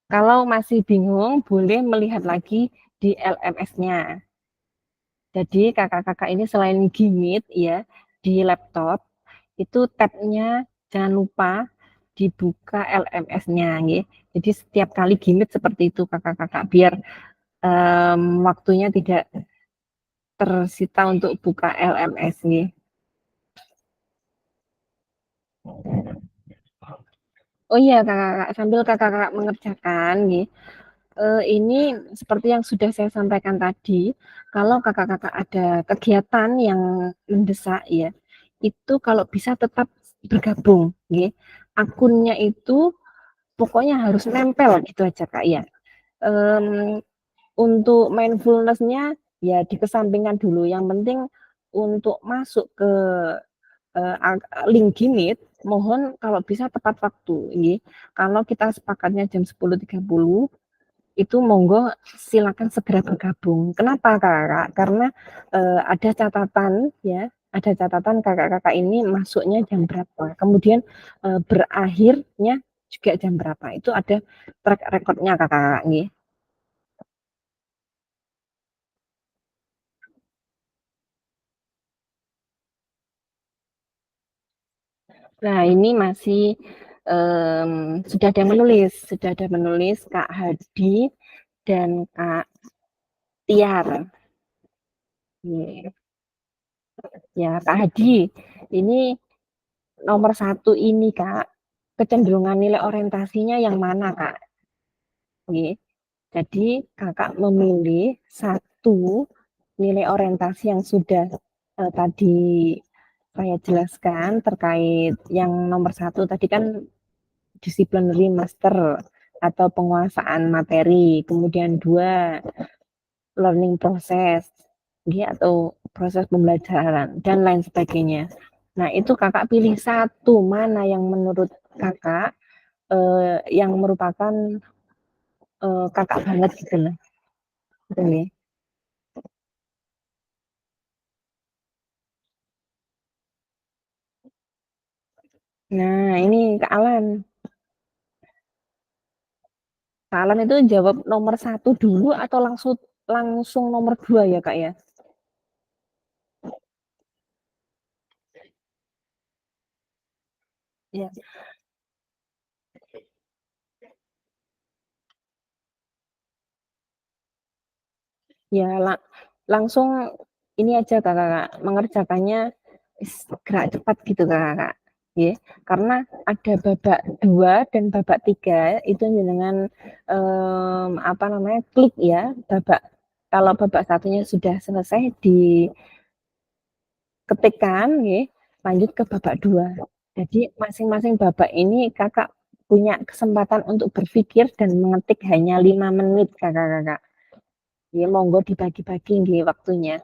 Kalau masih bingung boleh melihat lagi di LMS-nya. Jadi kakak-kakak ini selain Gmeet ya di laptop itu tab-nya jangan lupa dibuka LMS-nya nggih. Jadi setiap kali Gmeet seperti itu kakak-kakak biar waktunya tidak tersita untuk buka LMS nggih. Oh iya kakak-kakak, sambil kakak-kakak mengerjakan nggih. Ini seperti yang sudah saya sampaikan tadi, kalau kakak-kakak ada kegiatan yang mendesak ya, itu kalau bisa tetap bergabung nggih. Akunnya itu pokoknya harus nempel gitu aja Kak ya. Untuk mindfulness-nya ya dikesampingkan dulu, yang penting untuk masuk ke link Gmeet, mohon kalau bisa tepat waktu, nggih. Kalau kita sepakatnya jam 10.30, itu monggo silakan segera bergabung. Kenapa Kakak? Karena ada catatan ya, ada catatan kakak-kakak ini masuknya jam berapa, kemudian berakhirnya juga jam berapa. Itu ada track recordnya kakak-kakak nggih. Nah, ini masih sudah ada menulis Kak Hadi dan Kak Tiar. Ya, Kak Hadi, ini nomor 1 ini Kak, kecenderungan nilai orientasinya yang mana Kak? Oke. Jadi Kakak memilih satu nilai orientasi yang sudah tadi saya jelaskan terkait yang nomor 1 tadi kan disciplinary master atau penguasaan materi, kemudian 2 learning process atau proses pembelajaran dan lain sebagainya. Nah, itu Kakak pilih satu mana yang menurut Kakak yang merupakan Kakak banget gitu lah. Gitu nih. Nah, ini Kak Alan. Kak Alan itu jawab nomor 1 dulu atau langsung langsung nomor 2 ya, Kak ya? Ya. Ya, langsung ini aja Kakak, mengerjakannya gerak cepat gitu Kakak. Ya, karena ada babak 2 dan babak 3 itu dengan apa namanya? Klik ya, kalau babak satunya sudah selesai diketikkan nggih, lanjut ke babak 2. Jadi masing-masing babak ini Kakak punya kesempatan untuk berpikir dan mengetik hanya 5 menit Kakak-kakak. Ya monggo dibagi-bagi nggih waktunya.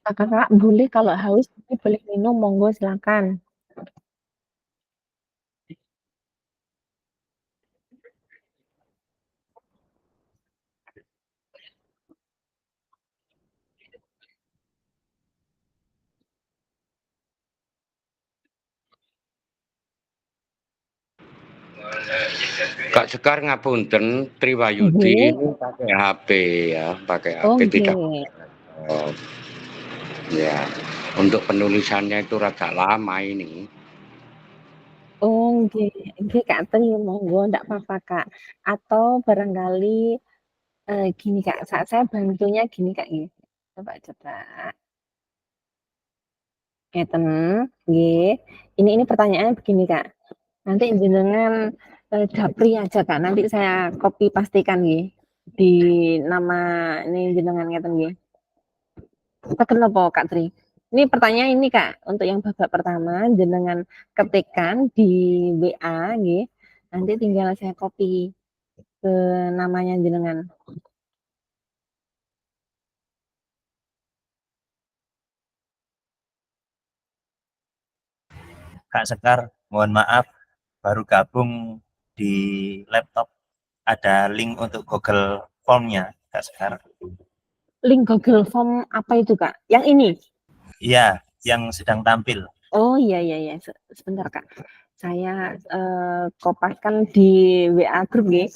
Kakak boleh kalau haus tapi boleh minum monggo silakan. Kak Sekar ngapunten, Triwayudi Nggih. ini pakai HP ya, pakai Oh HP tidak nggih. laptop. Ya, untuk penulisannya itu rada lama ini. Oh nggih. Nggih Kak Tri, monggo ndak apa-apa Kak. Atau barangkali gini Kak, saya bantunya gini Kak nggih. Coba. Ngeten, nggih. Ini pertanyaannya begini Kak. Nanti jenengan japri aja Kak, nanti saya copy pastikan nggih di nama ini jenengan ngeten nggih. Peken apa Kak Tri? Ini pertanyaan ini Kak, untuk yang babak pertama jenengan ketikkan di WA nggih. Nanti tinggal saya copy ke namanya jenengan. Kak Sekar, mohon maaf, baru gabung di laptop. Ada link untuk Google Form-nya, Kak Sekar. Link Google Form apa itu Kak? Yang ini? Iya, yang sedang tampil. Oh iya. Sebentar Kak. Saya kopaskan di WA grup nggih.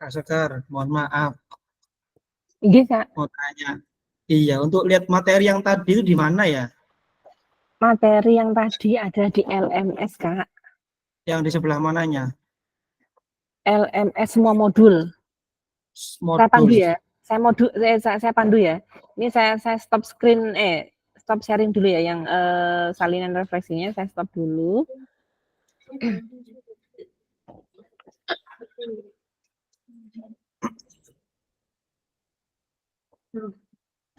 Kak Sekar, mohon maaf, Nggih, Kak. mau tanya. Iya, untuk lihat materi yang tadi itu di mana ya? Materi yang tadi ada di LMS, Kak. Yang di sebelah mananya? LMS semua modul. Saya pandu Modul. ya. Saya pandu ya. Ini saya stop screen stop sharing dulu ya yang salinan refleksinya saya stop dulu.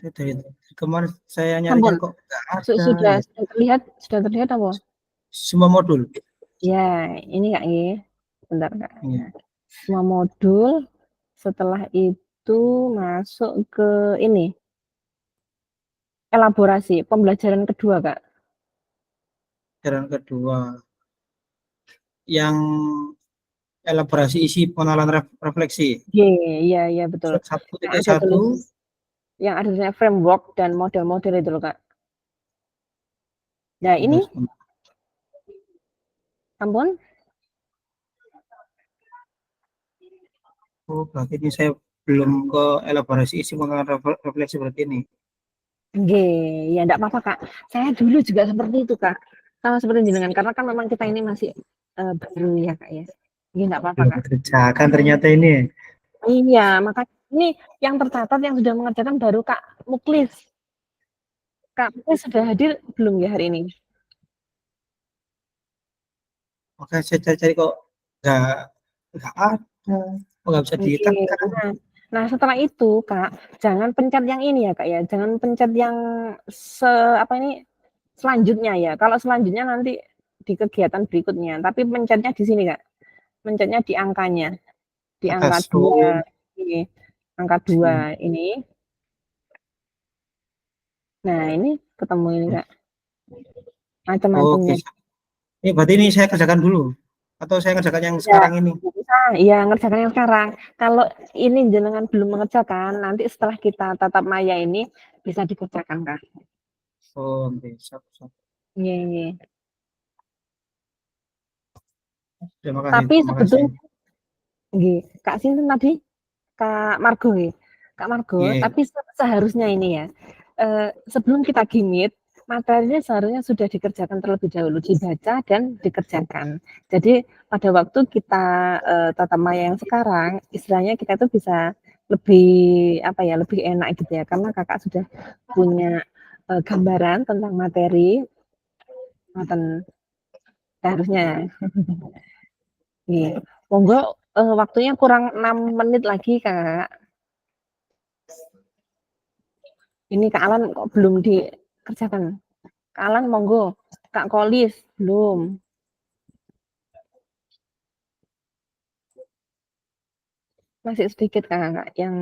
Dari kemarin saya Sampun. nyarinya kok nggak ada. Sudah terlihat apa? Semua modul. Ya, ini Kak Nggih. Bentar Kak. Iya. Semua modul. Setelah itu masuk ke ini. Elaborasi, pembelajaran kedua, Kak. Pelajaran kedua. Yang elaborasi isi pengenalan refleksi. Iya betul. 1.1 yang ada tulisannya framework dan model-model itu loh, Kak. Nah, ini ampun. Oh, berarti ini saya belum ke elaborasi isi pengenalan refleksi berarti ini. Nggih, ya enggak apa-apa, Kak. Saya dulu juga seperti itu, Kak. Sama seperti jenengan karena kan memang kita ini masih baru ya, Kak ya. Nggih, enggak apa-apa, Kak. Kerjakan ternyata ini. Iya, makanya ini yang tercatat yang sudah mengerjakan baru Kak Muklis. Kak Muklis sudah hadir belum ya hari ini? Oke, saya cari kok nggak ada, nggak bisa ditekan. Nah, setelah itu Kak, jangan pencet yang ini ya Kak ya, jangan pencet yang selanjutnya ya. Kalau selanjutnya nanti di kegiatan berikutnya, tapi pencetnya di sini Kak, pencetnya di angkanya, di angka 2 ini, angka 2 ini. Nah, ini ketemu ini Kak, macam-macamnya. Ini berarti ini saya kerjakan dulu atau saya kerjakan yang sekarang ini? Iya, ngerjakan yang sekarang. Kalau ini jenengan belum mengerjakan, nanti setelah kita tatap maya ini bisa dikerjakan, Kak. Oh, bisa. Iya. Terima kasih. Tapi sebetulnya, Kak Sinten tadi, Kak Margo ya. Kak Margo, tapi seharusnya ini ya, sebelum kita gimit, materinya seharusnya sudah dikerjakan terlebih dahulu, dibaca dan dikerjakan. Jadi pada waktu kita tatap maya yang sekarang, istilahnya kita itu bisa lebih lebih enak gitu ya, karena kakak sudah punya gambaran tentang materi, seharusnya. Monggo waktunya kurang 6 menit lagi Kak. Ini Kak Alan kok belum dikerjakan. Kak Alan monggo, Kak Kolis belum. Masih sedikit Kak yang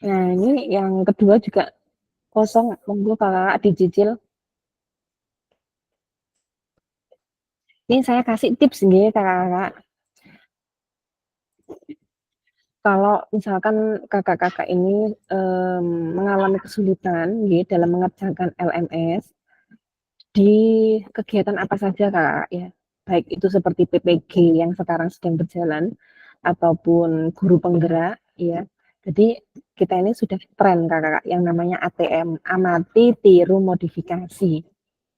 Nah, ini yang kedua juga kosong, monggo Kakak dicicil. Ini saya kasih tips nih Kakak. Kalau misalkan kakak-kakak ini mengalami kesulitan dalam mengerjakan LMS di kegiatan apa saja Kak ya, baik itu seperti PPG yang sekarang sedang berjalan ataupun guru penggerak ya. Jadi kita ini sudah tren Kakak yang namanya ATM, amati, tiru, modifikasi.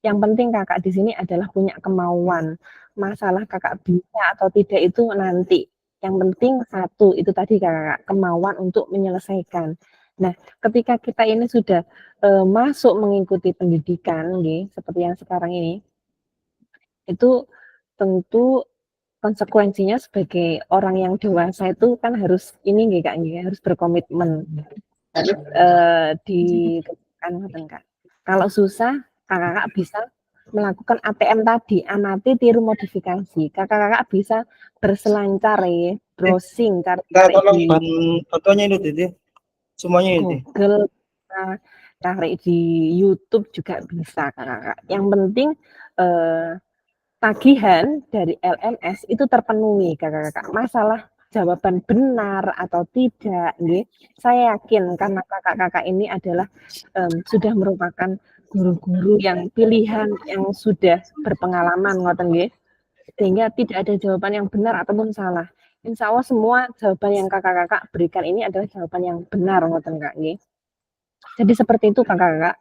Yang penting Kakak di sini adalah punya kemauan. Masalah Kakak bisa atau tidak itu nanti. Yang penting satu itu tadi Kakak, kemauan untuk menyelesaikan. Nah, ketika kita ini sudah masuk mengikuti pendidikan seperti yang sekarang ini, itu tentu konsekuensinya sebagai orang yang dewasa itu kan harus ini Kak, harus berkomitmen. Harus dikerjakan Kak. Kalau susah, Kakak bisa melakukan ATM tadi, amati, tiru, modifikasi. Kakak bisa berselancar ya, browsing, cari di fotonya itu, semuanya itu. Google, cari di YouTube juga bisa Kakak. Yang penting tagihan dari LMS itu terpenuhi Kakak. Masalah jawaban benar atau tidak, saya yakin karena kakak-kakak ini adalah sudah merupakan guru-guru yang pilihan yang sudah berpengalaman ngoten nggih. Sehingga tidak ada jawaban yang benar ataupun salah. Insya Allah semua jawaban yang kakak-kakak berikan ini adalah jawaban yang benar ngoten Kak nggih. Jadi seperti itu kakak-kakak.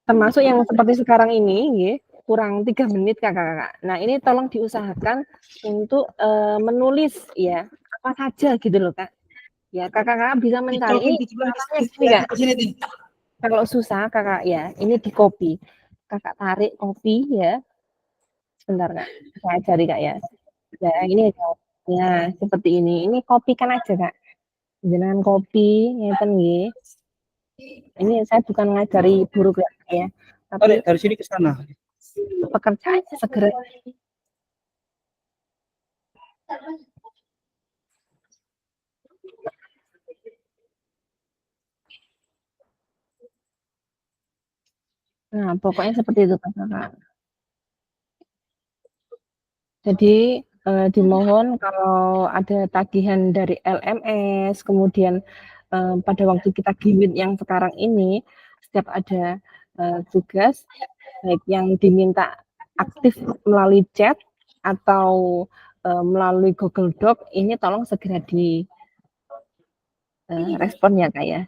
Termasuk yang seperti sekarang ini nggih, kurang 3 menit kakak-kakak. Nah, ini tolong diusahakan untuk menulis ya, apa saja gitu loh Kak. Ya, kakak-kakak bisa mencari ini caranya gini Kak. Kalau susah kakak ya, ini di copy. Kakak tarik copy ya. Sebentar Kak, saya ajari Kak ya. Ya, ini ya seperti ini. Ini kopikan aja Kak. Jenengan kopi ngeten nggih. Ini saya bukan ngajari buruk ya, tapi Dari sini ke sana. pekerjaannya segera. Nah, pokoknya seperti itu Kakak. Jadi dimohon kalau ada tagihan dari LMS, kemudian pada waktu kita gimit yang sekarang ini, setiap ada tugas, baik yang diminta aktif melalui chat atau melalui Google Doc, ini tolong segera di respon ya Kak ya.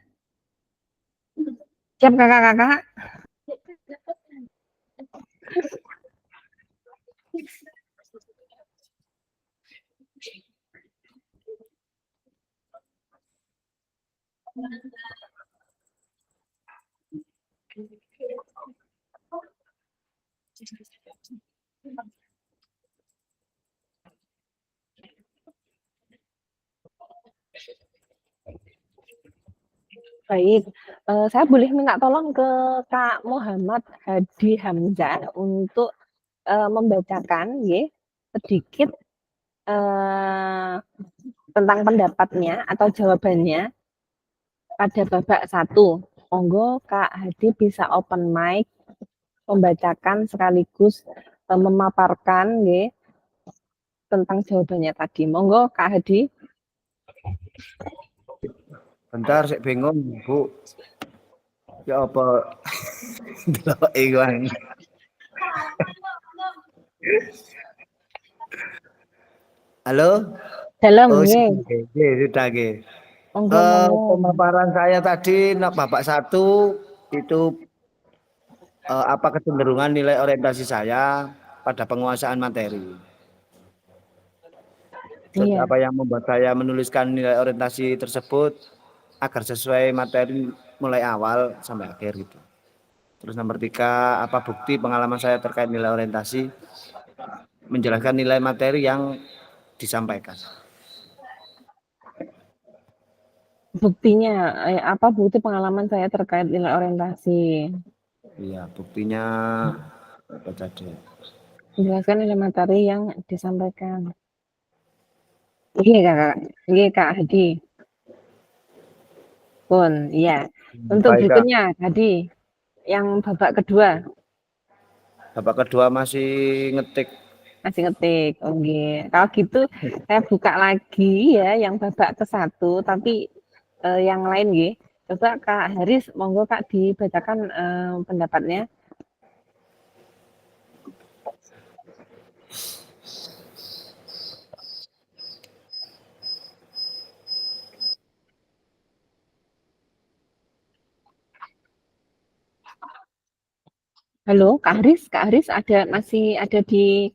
Siap kakak-kakak? Baik, saya boleh minta tolong ke Kak Muhammad Hadi Hamzah untuk membacakan ya sedikit tentang pendapatnya atau jawabannya pada babak 1. Monggo Kak Hadi bisa open mic membacakan sekaligus memaparkan ya tentang jawabannya tadi. Monggo Kak Hadi. Bentar, saya bingung, Bu. Ya apa? Delok iwan. Halo? Dalam Oh, nggih. sudah, nggih. Monggo monggo. Pemaparan saya tadi babak 1 itu apa kecenderungan nilai orientasi saya pada penguasaan materi. Terus Iya. apa yang membuat saya menuliskan nilai orientasi tersebut agar sesuai materi mulai awal sampai akhir gitu. Terus nomor 3, apa bukti pengalaman saya terkait nilai orientasi, menjelaskan nilai materi yang disampaikan. Buktinya apa bukti pengalaman saya terkait nilai orientasi? Iya, buktinya apa tadi? Menjelaskan nilai materi yang disampaikan. Iya Kak Hadi. Pun, iya. Untuk Baik, Kak. berikutnya Hadi, yang babak kedua. Babak kedua masih ngetik. Masih ngetik. Oke. Kalau gitu saya buka lagi ya yang babak ke-1, tapi yang lain nggih. Coba Kak Haris, monggo Kak dibacakan pendapatnya. Halo, Kak Haris masih ada di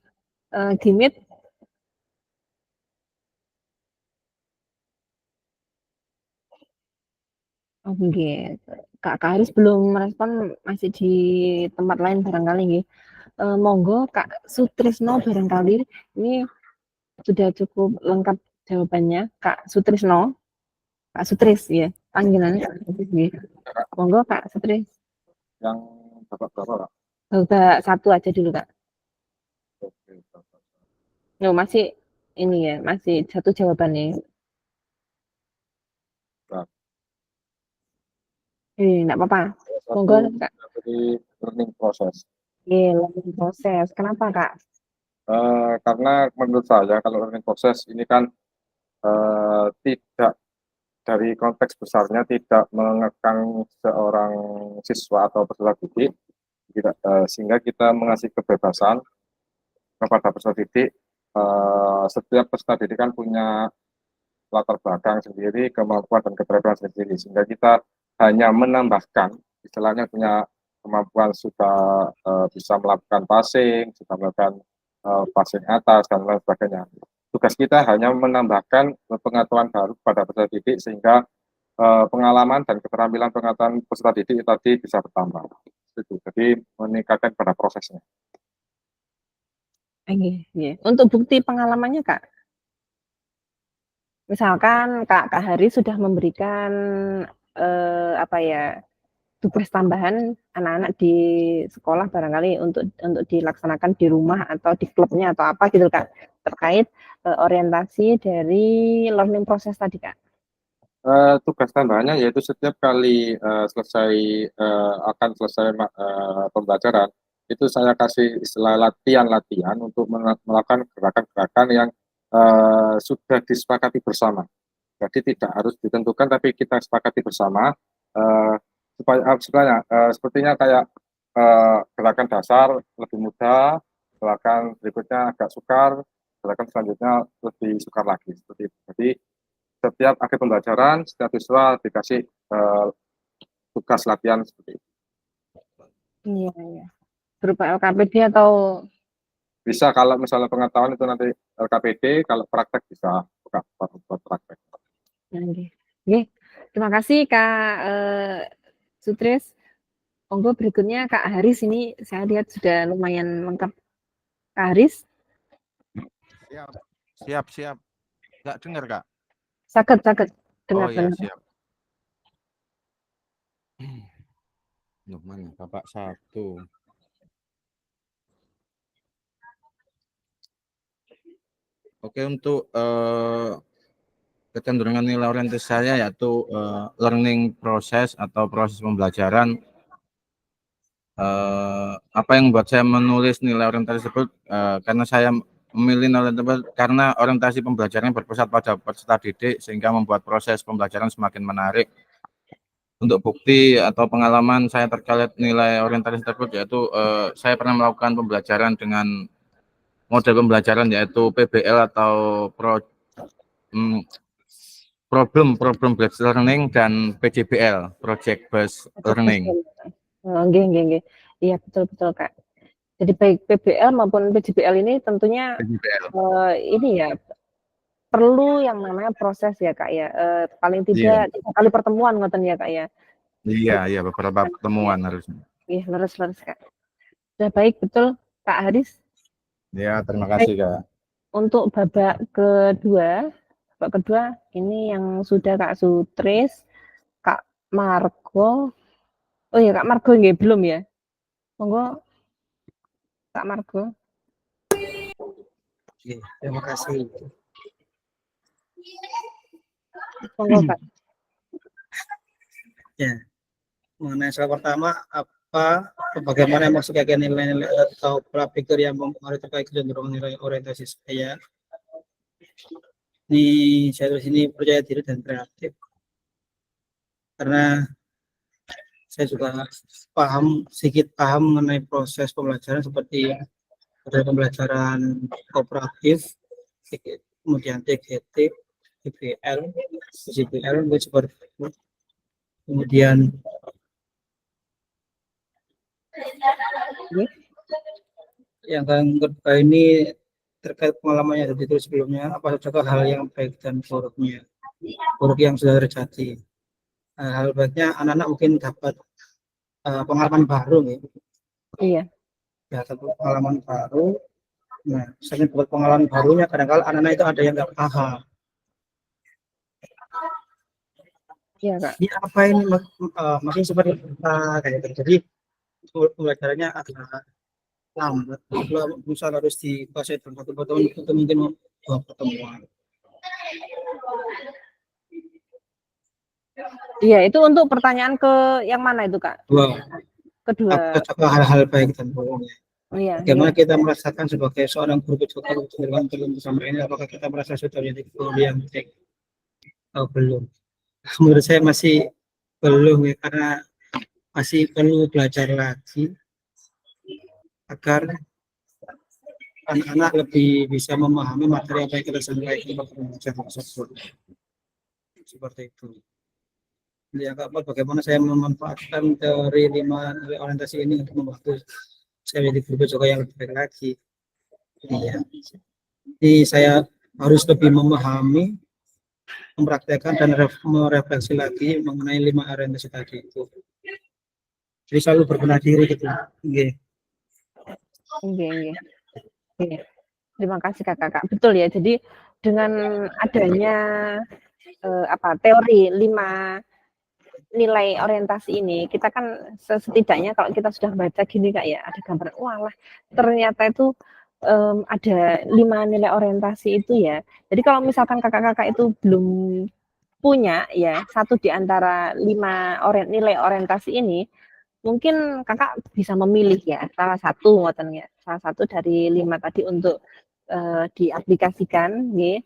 Gimit? Oh, nggih. Kak Haris belum merespon, masih di tempat lain barangkali nggih. Monggo Kak Sutrisno barangkali ini sudah cukup lengkap jawabannya. Kak Sutrisno, Kak Sutris ya, panggilannya Kak Sutris nggih. Monggo Kak Sutris. Yang babak berapa, Pak? Babak 1 aja dulu Kak. Oke, babak. No, masih ini ya, masih satu jawabannya. Nah. Enggak apa-apa. Monggo Kak. Jadi learning process. Iya, learning proses. Kenapa Kak? Karena menurut saya kalau learning process ini kan tidak dari konteks besarnya tidak mengekang seorang siswa atau peserta didik, sehingga kita mengasih kebebasan kepada peserta didik. Setiap peserta didik kan punya latar belakang sendiri, kemampuan dan keterampilan sendiri, sehingga kita hanya menambahkan, istilahnya punya kemampuan sudah bisa melakukan passing, sudah melakukan passing atas dan lain sebagainya. Tugas kita hanya menambahkan pengetahuan baru pada peserta didik sehingga pengalaman dan keterampilan pengetahuan peserta didik tadi bisa bertambah. Itu. Jadi meningkatkan pada prosesnya. Untuk bukti pengalamannya Kak, misalkan Kak Hari sudah memberikan tugas tambahan anak-anak di sekolah barangkali untuk dilaksanakan di rumah atau di klubnya atau apa gitu Kak, terkait orientasi dari learning process tadi Kak. Tugas tambahannya yaitu setiap kali akan selesai pembelajaran, itu saya kasih istilah latihan untuk melakukan gerakan-gerakan yang sudah disepakati bersama. Jadi tidak harus ditentukan, tapi kita sepakati bersama. Sepertinya kayak gerakan dasar lebih mudah, gerakan berikutnya agak sukar, gerakan selanjutnya lebih sukar lagi. Seperti itu. Jadi setiap akhir pembelajaran, setiap siswa dikasih tugas latihan seperti itu. Iya. Berupa LKPD atau bisa kalau misalnya pengetahuan itu nanti LKPD, kalau praktek bisa buat praktek. Oke. Terima kasih Kak Sutris. Monggo berikutnya Kak Haris, ini saya lihat sudah lumayan lengkap. Kak Haris? Siap. Nggak dengar Kak? Sakit. Dengar. Oh ya, siap. Mana Bapak satu. Oke, untuk kecenderungan nilai orientasi saya yaitu learning process atau proses pembelajaran. Apa yang membuat saya menulis nilai orientasi tersebut karena saya memilih nilai tersebut karena orientasi pembelajaran berpusat pada peserta didik sehingga membuat proses pembelajaran semakin menarik. Untuk bukti atau pengalaman saya terkait nilai orientasi tersebut yaitu saya pernah melakukan pembelajaran dengan model pembelajaran yaitu PBL atau problem based learning dan PJBL, project based learning. Nggih. Iya, betul Kak. Jadi baik PBL maupun PJBL ini tentunya ini ya perlu yang namanya proses ya Kak ya. Paling tidak 3 kali pertemuan ngoten ya Kak ya. Iya, beberapa pertemuan harusnya. Iya, leres Kak. Sudah baik, betul Kak Haris. Ya, terima kasih Kak. Untuk babak kedua ini yang sudah Kak Sutris, Kak Margo. Oh ya Kak Margo nggih belum ya? Monggo Kak Margo. Oke, terima kasih. Monggo Kak. Ya, mengenai soal pertama, bagaimana maksud kajian nilai-nilai atau pola pikir yang mempengaruhi terkait kecenderungan nilai orientasi saya? Saya tulis ini percaya diri dan kreatif, karena saya juga sedikit paham mengenai proses pembelajaran seperti pembelajaran kooperatif, kemudian TGT, TBL, CBL, seperti itu. Kemudian yang kedua ini terkait pengalamannya dari itu sebelumnya, apa saja hal yang baik dan buruk yang sudah terjadi. Hal baiknya anak-anak mungkin dapat pengalaman baru nih. Iya. Dapat pengalaman baru. Nah, selain dapat pengalaman barunya, kadang-kadang anak-anak itu ada yang nggak paham. Iya Kak. Ini apa ini masih seperti kayak gitu. Jadi pembelajarannya agak lambat. Misal harus dikuasai dalam 1 pertemuan itu mungkin 2 pertemuan. Iya, itu untuk pertanyaan ke yang mana itu Kak? Kedua. Apa hal-hal baik dan buruknya? Iya. Bagaimana kita merasakan sebagai seorang guru dengan bersama ini, apakah kita merasa sudah menjadi guru yang baik atau belum? menurut saya masih belum ya, karena masih perlu belajar lagi agar anak-anak lebih bisa memahami materi apa yang kita sampaikan pada pembelajaran tersebut. Seperti itu. Jadi agak bagaimana saya memanfaatkan teori 5 nilai orientasi ini untuk membantu saya menjadi guru juga yang lebih baik lagi. Iya. Jadi saya harus lebih memahami, mempraktekkan dan merefleksi lagi mengenai 5 orientasi tadi itu. Jadi selalu berbenah diri gitu. Oke. Oke. Terima kasih kakak. Betul ya. Jadi dengan adanya teori 5 nilai orientasi ini, kita kan setidaknya kalau kita sudah baca gini kak ya, ada gambaran, walah ternyata itu ada 5 nilai orientasi itu ya. Jadi kalau misalkan kakak-kakak itu belum punya ya satu di antara 5 nilai orientasi ini, mungkin kakak bisa memilih ya salah satu dari 5 tadi untuk diaplikasikan nggih,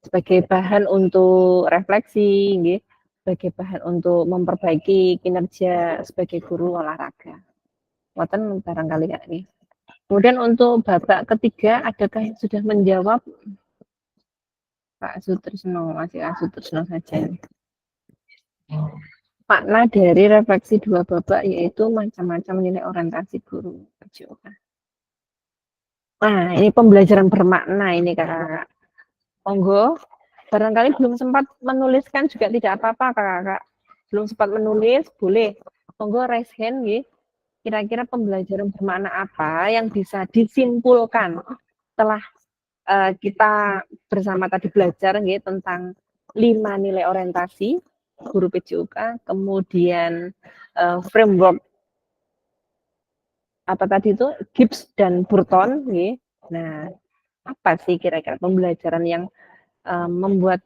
sebagai bahan untuk refleksi nggih, sebagai bahan untuk memperbaiki kinerja sebagai guru olahraga. Ngoten barangkali Kak nih. Kemudian untuk babak ketiga, adakah yang sudah menjawab? Pak Sutrisno, masih Pak Sutrisno saja. Makna dari refleksi 2 babak yaitu macam-macam nilai orientasi guru. Nah, ini pembelajaran bermakna ini kakak-kakak. Monggo, barangkali belum sempat menuliskan juga tidak apa-apa kakak-kakak. Belum sempat menulis, boleh. Monggo raise hand nggih. Kira-kira pembelajaran bermakna apa yang bisa disimpulkan setelah kita bersama tadi belajar nggih tentang 5 nilai orientasi guru PJOK, kemudian framework apa tadi itu Gibbs dan Burton nggih. Nah, apa sih kira-kira pembelajaran yang membuat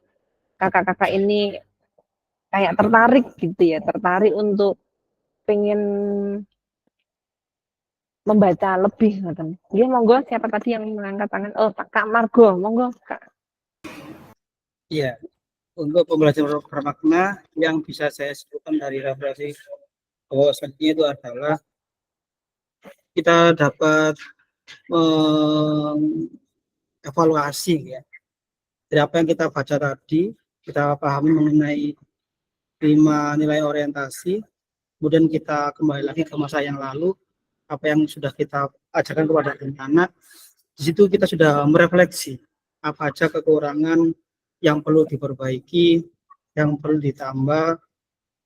kakak-kakak ini kayak tertarik gitu ya, tertarik untuk pengen membaca lebih ngoten. Nggih, monggo siapa tadi yang mengangkat tangan? Oh, Kak Margo, monggo Kak. Iya, untuk pembelajaran bermakna yang bisa saya sebutkan dari refleksi bahwasannya itu adalah kita dapat evaluasi ya dari apa yang kita baca tadi, kita pahami mengenai 5 nilai orientasi, kemudian kita kembali lagi ke masa yang lalu, apa yang sudah kita ajarkan kepada anak-anak. Di situ kita sudah merefleksi apa aja kekurangan yang perlu diperbaiki, yang perlu ditambah,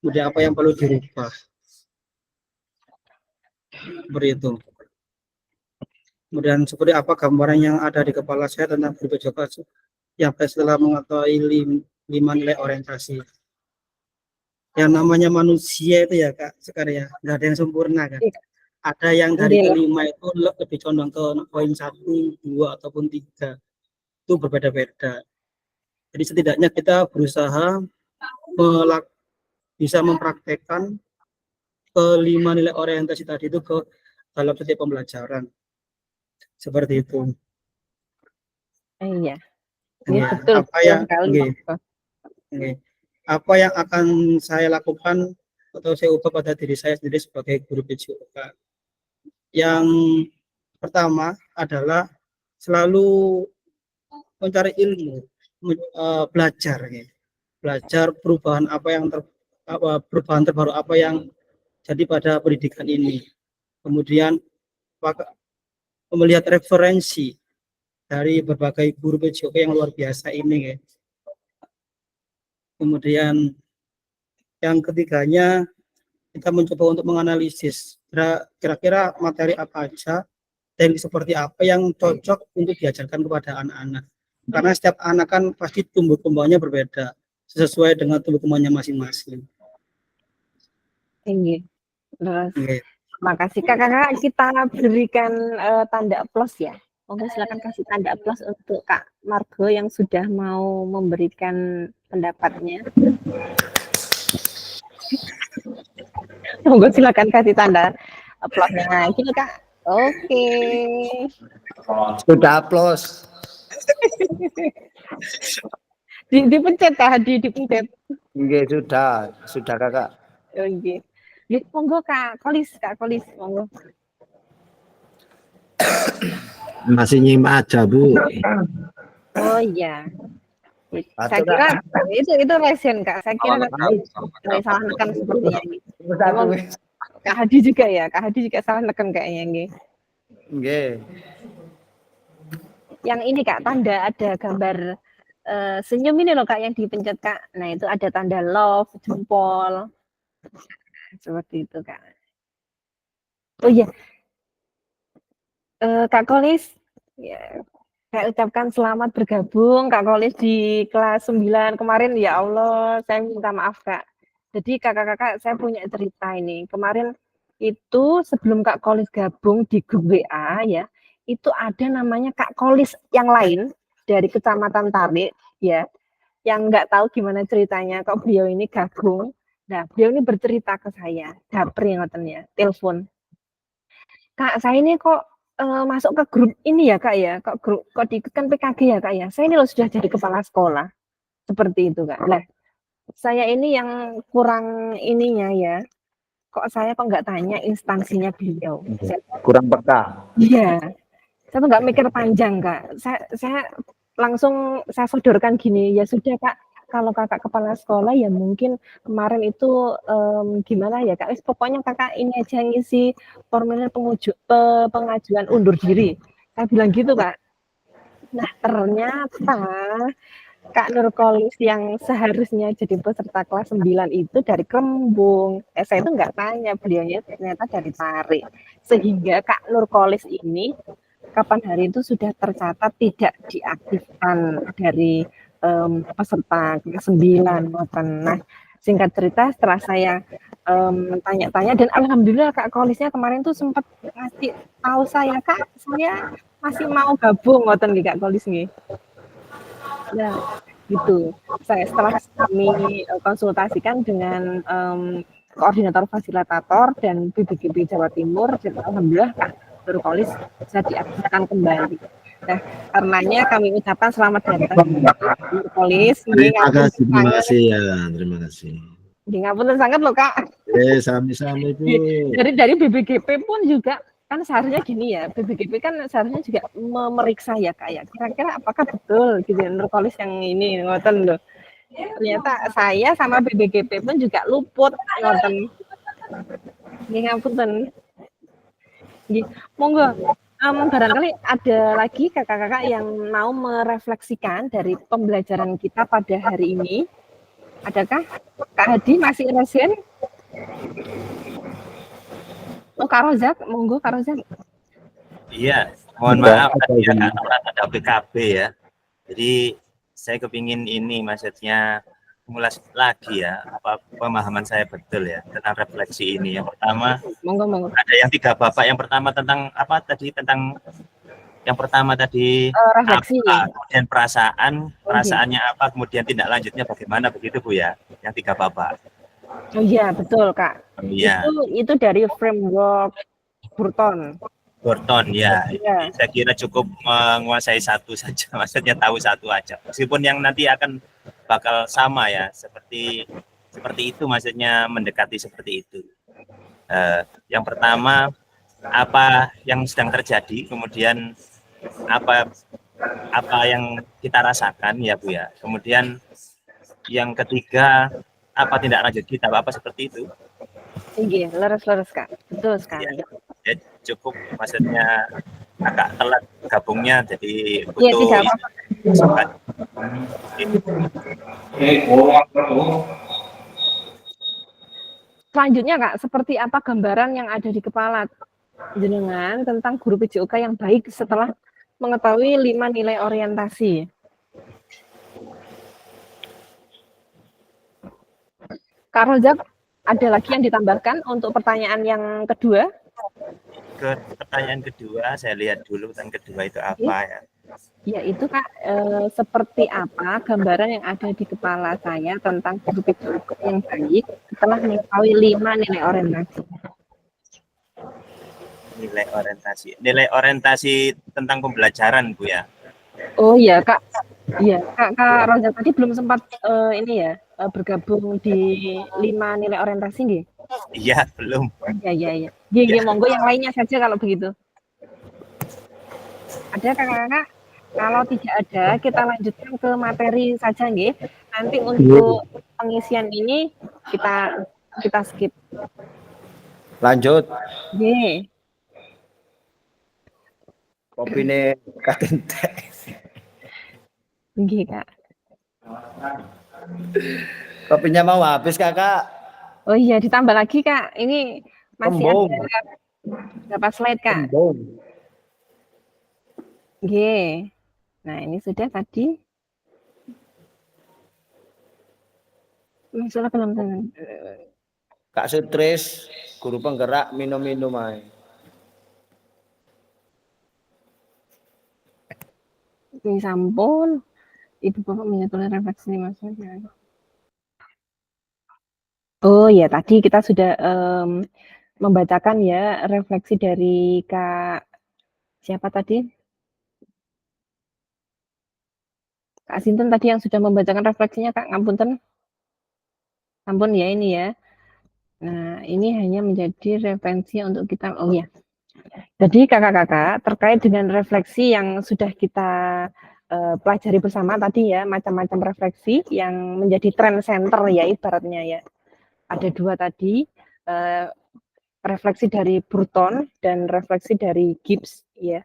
kemudian apa yang perlu dirubah. Seperti itu. Kemudian seperti apa gambaran yang ada di kepala saya tentang guru PJOK yang setelah mengetahui 5 nilai orientasi. Yang namanya manusia itu ya Kak Sekar ya, nggak ada yang sempurna kan. Ada yang dari kelima itu lebih condong ke poin 1, 2 ataupun 3. Itu berbeda-beda. Jadi setidaknya kita berusaha bisa mempraktekkan ke-5 nilai orientasi tadi itu ke dalam setiap pembelajaran. Seperti itu. Iya. Ini betul. Apa yang akan saya lakukan atau saya ubah pada diri saya sendiri sebagai guru PJOK? Yang pertama adalah selalu mencari ilmu, belajar perubahan perubahan terbaru apa yang jadi pada pendidikan ini. Kemudian melihat referensi dari berbagai guru PJOK yang luar biasa ini. Kemudian yang ketiganya kita mencoba untuk menganalisis kira-kira materi apa aja, teknik seperti apa yang cocok untuk diajarkan kepada anak-anak. Karena setiap anak kan pasti tumbuh kembangnya berbeda, sesuai dengan tumbuh kembangnya masing-masing. Tinggi. Terima kasih kakak. Kita berikan tanda plus ya. Monggo silakan kasih tanda plus untuk Kak Margo yang sudah mau memberikan pendapatnya. Monggo silakan kasih tanda plusnya. Gini Kak. Oke. Sudah plus. Dipencet Kak Hadi, dipencet. Nggih, sudah Kakak. Oh nggih. Nggih, monggo Kak Kolis, monggo. Masih nyimak aja, Bu. Oh iya. Saya Aduh, kira Kak. itu lesen Kak. Saya kira salah nekan sepertinya. Emang Kak Hadi juga ya, Kak Hadi juga salah nekan kayaknya nggih. Nggih. Yang ini Kak, tanda ada gambar senyum ini loh Kak yang dipencet Kak. Nah, itu ada tanda love, jempol. Seperti itu Kak. Oh iya. Kak Kolis, ya, saya ucapkan selamat bergabung Kak Kolis di kelas 9 kemarin. Ya Allah, saya minta maaf Kak. Jadi kakak-kakak saya punya cerita ini. Kemarin itu sebelum Kak Kolis gabung di grup WA ya, itu ada namanya Kak Kolis yang lain dari Kecamatan Tarik ya, yang nggak tahu gimana ceritanya kok beliau ini gabung. Nah, beliau ini bercerita ke saya, dapri ngotennya, telepon. Kak, saya ini kok masuk ke grup ini ya Kak ya, kok diikutkan PKG ya Kak ya. Saya ini loh sudah jadi kepala sekolah. Seperti itu Kak. Nah, saya ini yang kurang ininya ya. Saya kok nggak tanya instansinya beliau. Kurang peka. Iya. Saya tuh nggak mikir panjang Kak. Saya langsung saya sodorkan gini, ya sudah Kak, kalau kakak kepala sekolah ya mungkin kemarin itu gimana ya Kak, pokoknya kakak ini aja ngisi formulir pengajuan undur diri. Saya bilang gitu Kak. Nah ternyata Kak Nurkolis yang seharusnya jadi peserta kelas 9 itu dari Krembung. Saya itu nggak tanya, beliaunya ternyata dari Tarik. Sehingga Kak Nurkolis ini kapan hari itu sudah tercatat tidak diaktifkan dari peserta kelas 9. Nah, singkat cerita setelah saya tanya-tanya dan alhamdulillah Kak Kolisnya kemarin tuh sempat ngasih tahu saya, Kak, saya masih mau gabung ngoten nih Kak Kolis nih. Nah, gitu. Setelah kami konsultasikan dengan koordinator fasilitator dan BBGB Jawa Timur, dan alhamdulillah Kak Nurkolis bisa diaktifkan kembali. Nah, karenanya kami ucapkan selamat datang Nurkolis. Terima kasih ya, terima kasih. Ngapunten sangat loh Kak. Sami-sami Bu. Dari BBGP pun juga kan seharusnya gini ya, BBGP kan seharusnya juga memeriksa ya Kak ya. Kira-kira apakah betul gitu Nurkolis yang ini ngoten loh. Ternyata saya sama BBGP pun juga luput ngoten. Ngapunten. Monggo, barangkali ada lagi kakak-kakak yang mau merefleksikan dari pembelajaran kita pada hari ini. Adakah? Kak Hadi masih resen? Oh, Kak Rozak, monggo Kak Rozak. Iya, mohon maaf tadi ya, ada PKB ya. Jadi saya kepingin ini maksudnya mengulas lagi ya apa pemahaman saya betul ya tentang refleksi ini. Yang pertama, monggo. Ada yang 3 bapak. Yang pertama tentang apa tadi, tentang yang pertama tadi refleksi. Apa, kemudian perasaannya apa, kemudian tindak lanjutnya bagaimana, begitu Bu ya, yang 3 bapak. Oh iya betul Kak. Iya. Itu dari framework Burton ya. Saya kira cukup menguasai satu saja, maksudnya tahu satu aja. Meskipun yang nanti akan bakal sama ya, seperti itu, maksudnya mendekati seperti itu. Yang pertama apa yang sedang terjadi, kemudian apa yang kita rasakan ya Bu ya. Kemudian yang ketiga apa tindak lanjut kita, apa seperti itu. Iya, leres Kak, betul sekali. Ya, cukup, maksudnya agak telat gabungnya, jadi butuh Selanjutnya Kak, seperti apa gambaran yang ada di kepala jenengan tentang guru PJOK yang baik setelah mengetahui 5 nilai orientasi? Kak Rozak, ada lagi yang ditambahkan untuk pertanyaan yang kedua? Pertanyaan kedua, saya lihat dulu yang kedua itu apa ya. Ya itu Kak, seperti apa gambaran yang ada di kepala saya tentang guru PJOK yang baik setelah mengetahui 5 nilai orientasi? Nilai orientasi tentang pembelajaran Bu ya. Oh iya Kak, Iya, Kak Roza tadi belum sempat ini ya bergabung di 5 nilai orientasi nggih? Iya, belum. Iya. Nggih, monggo yang lainnya saja kalau begitu. Ada kakak-kakak? Kalau tidak ada, kita lanjutkan ke materi saja nggih. Nanti untuk pengisian ini kita skip. Lanjut. Nggih. Kopine katente. Nggih, Kak. Kopinya mau habis, Kakak. Oh iya, ditambah lagi, Kak. Ini masih Kembung. ada berapa slide, Kak? Kembung. Nggih. Nah, ini sudah tadi. Masalah belum. Kak Sutris, guru penggerak minum-minum ae. Ini sampun. Ibu Bapak menyetujui refleksi maksudnya. Oh ya, tadi kita sudah membacakan ya refleksi dari Kak siapa tadi? Kak Sinten tadi yang sudah membacakan refleksinya, Kak. Ngapunten. Ampun ya ini ya. Nah, ini hanya menjadi referensi untuk kita. Oh ya. Jadi kakak-kakak terkait dengan refleksi yang sudah kita pelajari bersama tadi ya, macam-macam refleksi yang menjadi trend center ya ibaratnya ya. Ada 2 tadi, refleksi dari Burton dan refleksi dari Gibbs ya.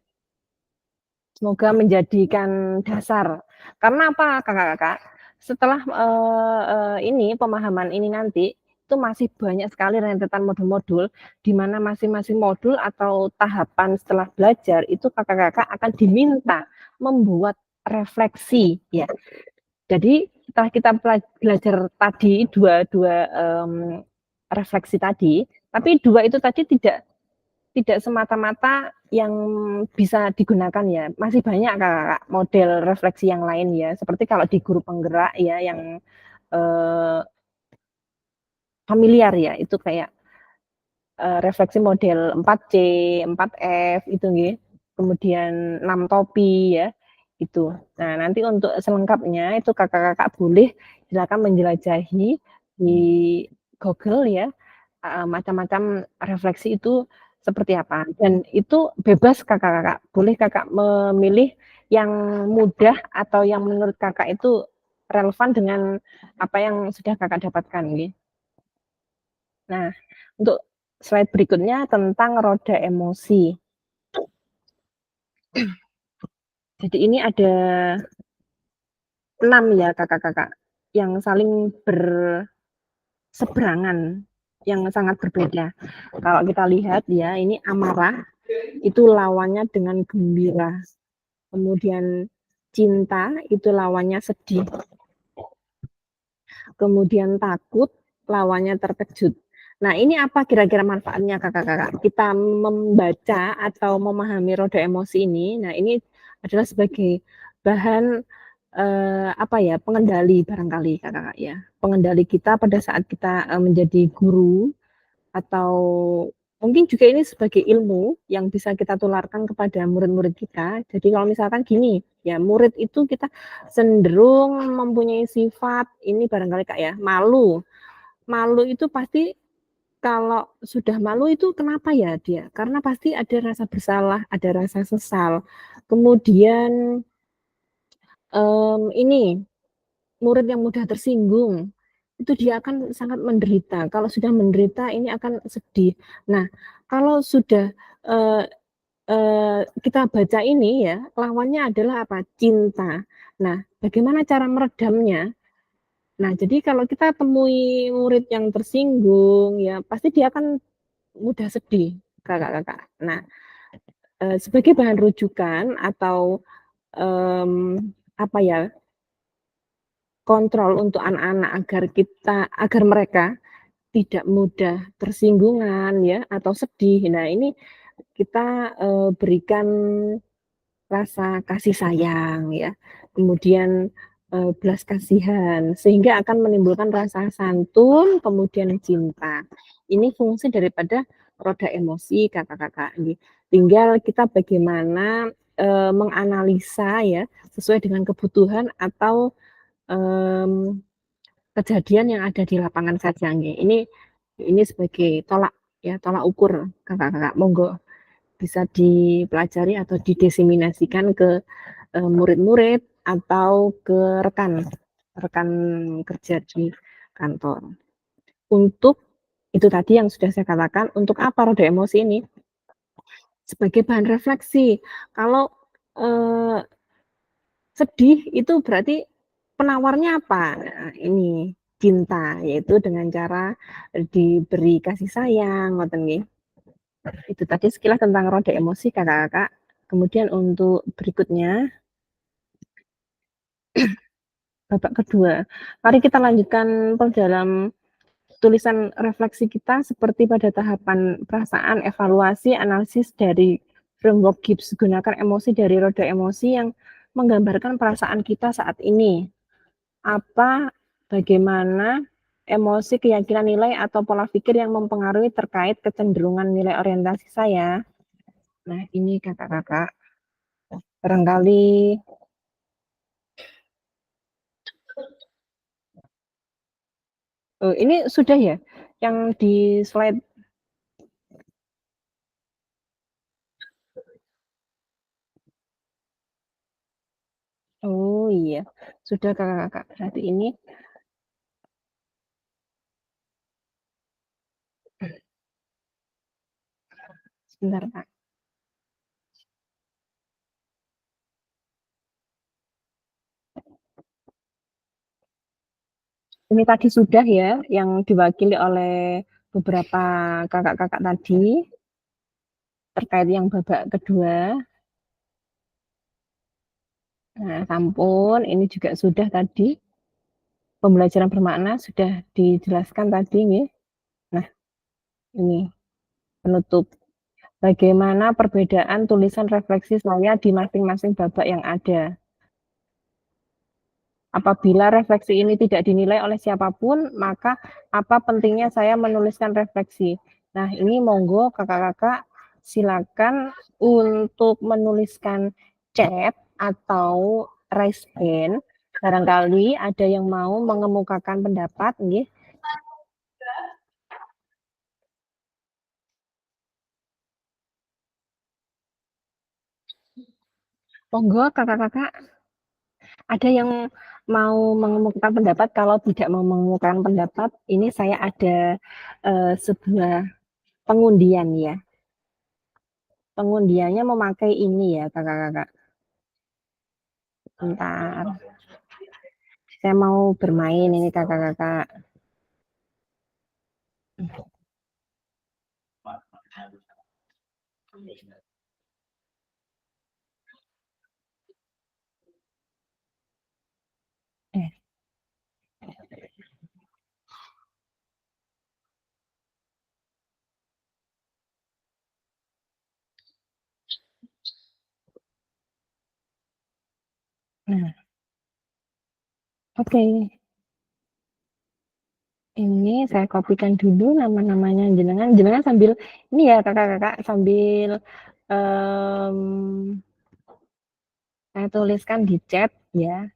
Semoga menjadikan dasar. Karena apa kakak-kakak? Setelah ini pemahaman ini nanti itu masih banyak sekali rentetan modul-modul di mana masing-masing modul atau tahapan setelah belajar itu kakak-kakak akan diminta membuat refleksi ya. Jadi setelah kita belajar tadi dua refleksi tadi, tapi 2 itu tadi tidak semata-mata yang bisa digunakan ya. Masih banyak Kak, model refleksi yang lain ya. Seperti kalau di guru penggerak ya yang familiar ya, itu kayak refleksi model 4C, 4F itu nggih. Kemudian 6 topi ya, itu. Nah, nanti untuk selengkapnya itu kakak-kakak boleh silakan menjelajahi di Google ya, macam-macam refleksi itu seperti apa. Dan itu bebas kakak-kakak, boleh kakak memilih yang mudah atau yang menurut kakak itu relevan dengan apa yang sudah kakak dapatkan nggih. Nah, untuk slide berikutnya tentang roda emosi. Jadi ini ada 6 ya kakak-kakak, yang saling berseberangan, yang sangat berbeda. Kalau kita lihat ya, ini amarah, itu lawannya dengan gembira. Kemudian cinta, itu lawannya sedih. Kemudian takut, lawannya terkejut. Nah, ini apa kira-kira manfaatnya kakak-kakak? Kita membaca atau memahami roda emosi ini, nah ini adalah sebagai bahan apa ya, pengendali barangkali kakak-kakak ya. Pengendali kita pada saat kita menjadi guru atau mungkin juga ini sebagai ilmu yang bisa kita tularkan kepada murid-murid kita. Jadi kalau misalkan gini, ya murid itu kita cenderung mempunyai sifat ini barangkali Kak ya, malu. Malu itu pasti kalau sudah malu itu kenapa ya dia? Karena pasti ada rasa bersalah, ada rasa sesal. Kemudian ini murid yang mudah tersinggung itu dia akan sangat menderita. Kalau sudah menderita ini akan sedih. Nah, kalau sudah kita baca ini ya, lawannya adalah apa? Cinta. Nah, bagaimana cara meredamnya? Nah, jadi kalau kita temui murid yang tersinggung ya, pasti dia akan mudah sedih, Kakak-kakak. Nah, sebagai bahan rujukan atau apa ya, kontrol untuk anak-anak agar mereka tidak mudah tersinggungan ya atau sedih. Nah, ini kita berikan rasa kasih sayang ya, kemudian belas kasihan sehingga akan menimbulkan rasa santun, kemudian cinta. Ini fungsi daripada roda emosi kakak-kakak. Tinggal kita bagaimana menganalisa ya, sesuai dengan kebutuhan atau, kejadian yang ada di lapangan saja nggih. Ini sebagai tolak ukur Kakak-kakak, monggo bisa dipelajari atau didiseminasikan ke, murid-murid atau ke rekan kerja di kantor. Untuk itu tadi yang sudah saya katakan, untuk apa roda emosi ini? Sebagai bahan refleksi. Kalau, eee, sedih itu berarti penawarnya apa? Nah, ini cinta, yaitu dengan cara diberi kasih sayang, ngoten nggih. Itu tadi sekilas tentang roda emosi Kakak-kakak. Kemudian untuk berikutnya, babak kedua, mari kita lanjutkan dalam tulisan refleksi kita seperti pada tahapan perasaan, evaluasi, analisis dari framework Gibbs. Gunakan emosi dari roda emosi yang menggambarkan perasaan kita saat ini. Apa, bagaimana emosi, keyakinan nilai, atau pola pikir yang mempengaruhi terkait kecenderungan nilai orientasi saya. Nah, ini Kakak-kakak, barangkali ini sudah ya, yang di slide? Oh iya, sudah Kakak-kakak. Berarti ini sebentar Kak. Ini tadi sudah ya, yang diwakili oleh beberapa kakak-kakak tadi, terkait yang babak kedua. Nah, sampun, ini juga sudah tadi, pembelajaran bermakna sudah dijelaskan tadi nih. Nah, ini penutup. Bagaimana perbedaan tulisan refleksi saya di masing-masing babak yang ada. Apabila refleksi ini tidak dinilai oleh siapapun, maka apa pentingnya saya menuliskan refleksi? Nah, ini monggo kakak-kakak silakan untuk menuliskan chat atau raise hand. Barangkali ada yang mau mengemukakan pendapat, nggih. Monggo kakak-kakak. Ada yang mau mengemukakan pendapat? Kalau tidak mau mengemukakan pendapat, ini saya ada sebuah pengundian ya. Pengundiannya memakai ini ya kakak-kakak. Bentar. Saya mau bermain ini kakak-kakak. Eh, Nah, oke. Ini saya kopikan dulu nama-namanya jenengan. Jenengan sambil ini ya kakak-kakak sambil um, saya tuliskan di chat ya.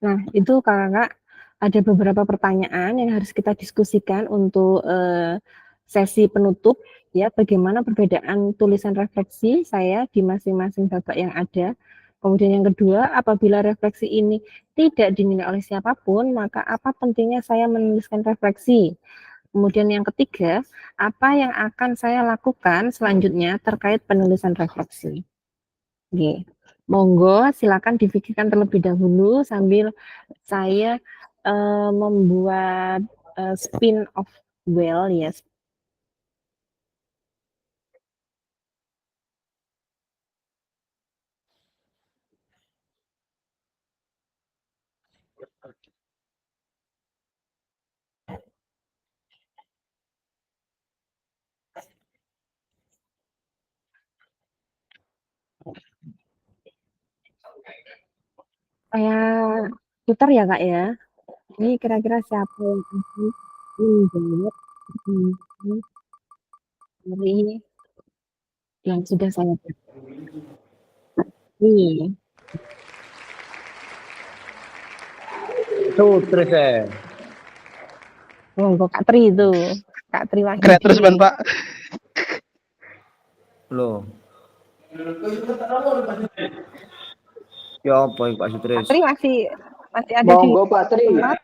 Nah, itu kakak ada beberapa pertanyaan yang harus kita diskusikan untuk sesi penutup ya. Bagaimana perbedaan tulisan refleksi saya di masing-masing babak yang ada. Kemudian yang kedua, apabila refleksi ini tidak dinilai oleh siapapun, maka apa pentingnya saya menuliskan refleksi? Kemudian yang ketiga, apa yang akan saya lakukan selanjutnya terkait penulisan refleksi? Oke. Monggo silakan difikirkan terlebih dahulu sambil saya membuat spin of wheel ya. Saya putar ya Kak ya. Ini kira-kira siapa yang akan menjawab dari yang sudah saya buat. Nih, Itu terus ya. monggo Kak Tri itu. Kak Tri Wahyudi. Keren terus ban Pak. Loh. Ya apa yang Pak Kak Sutris? Tri masih ada di Monggo Pak Tri. tempat.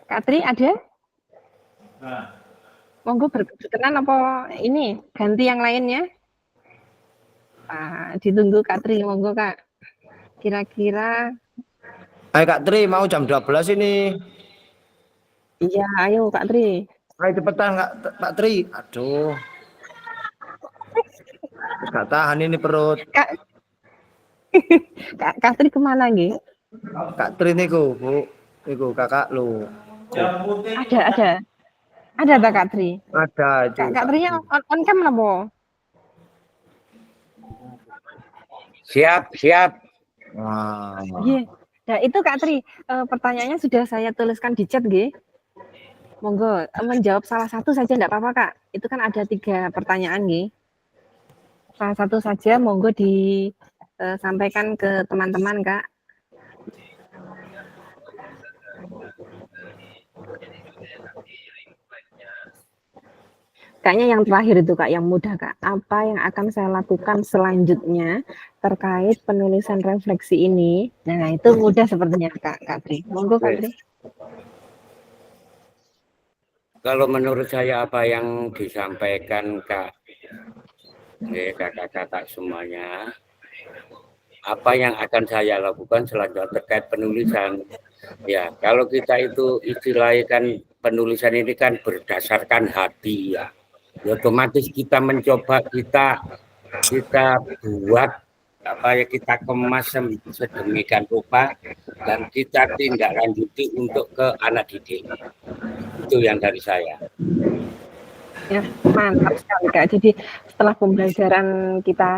Kak Tri ada? Monggo berkenan apa ini ganti yang lainnya? Ditunggu Kak Tri, monggo Kak. Kira-kira Ayo Kak Tri, mau jam 12 ini. iya, ayo Kak Tri. Ayo cepetan Pak Tri. Aduh. Gak tahan ini perut. Kak Tri kemana nggih? Kak Tri niku, Bu. Niku kakak lu. Ada. Ada tak Kak Tri? Ada itu. Kak Trinya on cam apa? Siap. Wah. Iya. Nah, itu Kak Tri, pertanyaannya sudah saya tuliskan di chat nggih. Monggo menjawab salah satu saja enggak apa-apa Kak. Itu kan ada 3 pertanyaan nggih. Salah satu saja monggo disampaikan ke teman-teman Kak. Kayaknya yang terakhir itu Kak, yang mudah Kak. Apa yang akan saya lakukan selanjutnya terkait penulisan refleksi ini? Nah, itu mudah sepertinya Kak Tri. Monggo Kak Tri. Kalau menurut saya apa yang disampaikan kakak-kakak semuanya, apa yang akan saya lakukan selanjutnya terkait penulisan? Ya, kalau kita itu istilahnya kan penulisan ini kan berdasarkan hati ya. Otomatis kita mencoba kita buat kita kemas sedemikian rupa dan kita tindak lanjuti untuk ke anak didik. Itu yang dari saya. Ya, mantap sekali Kak. Jadi setelah pembelajaran kita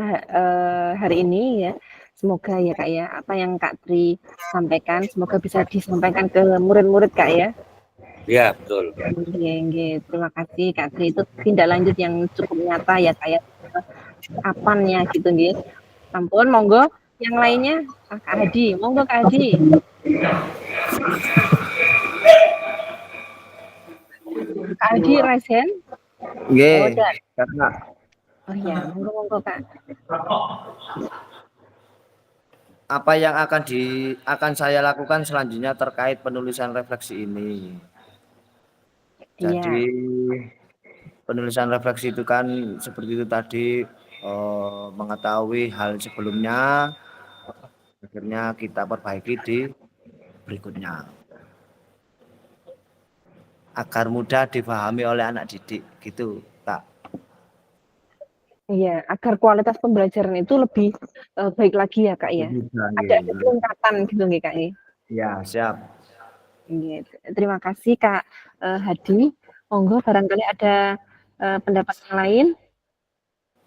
hari ini ya, semoga ya Kak ya, apa yang Kak Tri sampaikan semoga bisa disampaikan ke murid-murid Kak ya. Ya, betul. Nggih. Terima kasih Kak Tri, itu tindak lanjut yang cukup nyata ya Kak ya. Kapannya gitu nggih. Sampun, monggo yang lainnya Kak Hadi, monggo Kak Hadi. Kak Hadi raise hand. Nggih, Kakak. Oh iya, monggo Kak. Apa yang akan saya lakukan selanjutnya terkait penulisan refleksi ini? Jadi penulisan refleksi itu kan seperti itu tadi, mengetahui hal sebelumnya, akhirnya kita perbaiki di berikutnya. Agar mudah dipahami oleh anak didik, gitu Kak. Iya, agar kualitas pembelajaran itu lebih baik lagi ya Kak ya. Ada peningkatan gitu nggih Kak ya. Ya, siap. Terima kasih Kak Hadi. Monggo barangkali ada pendapat yang lain.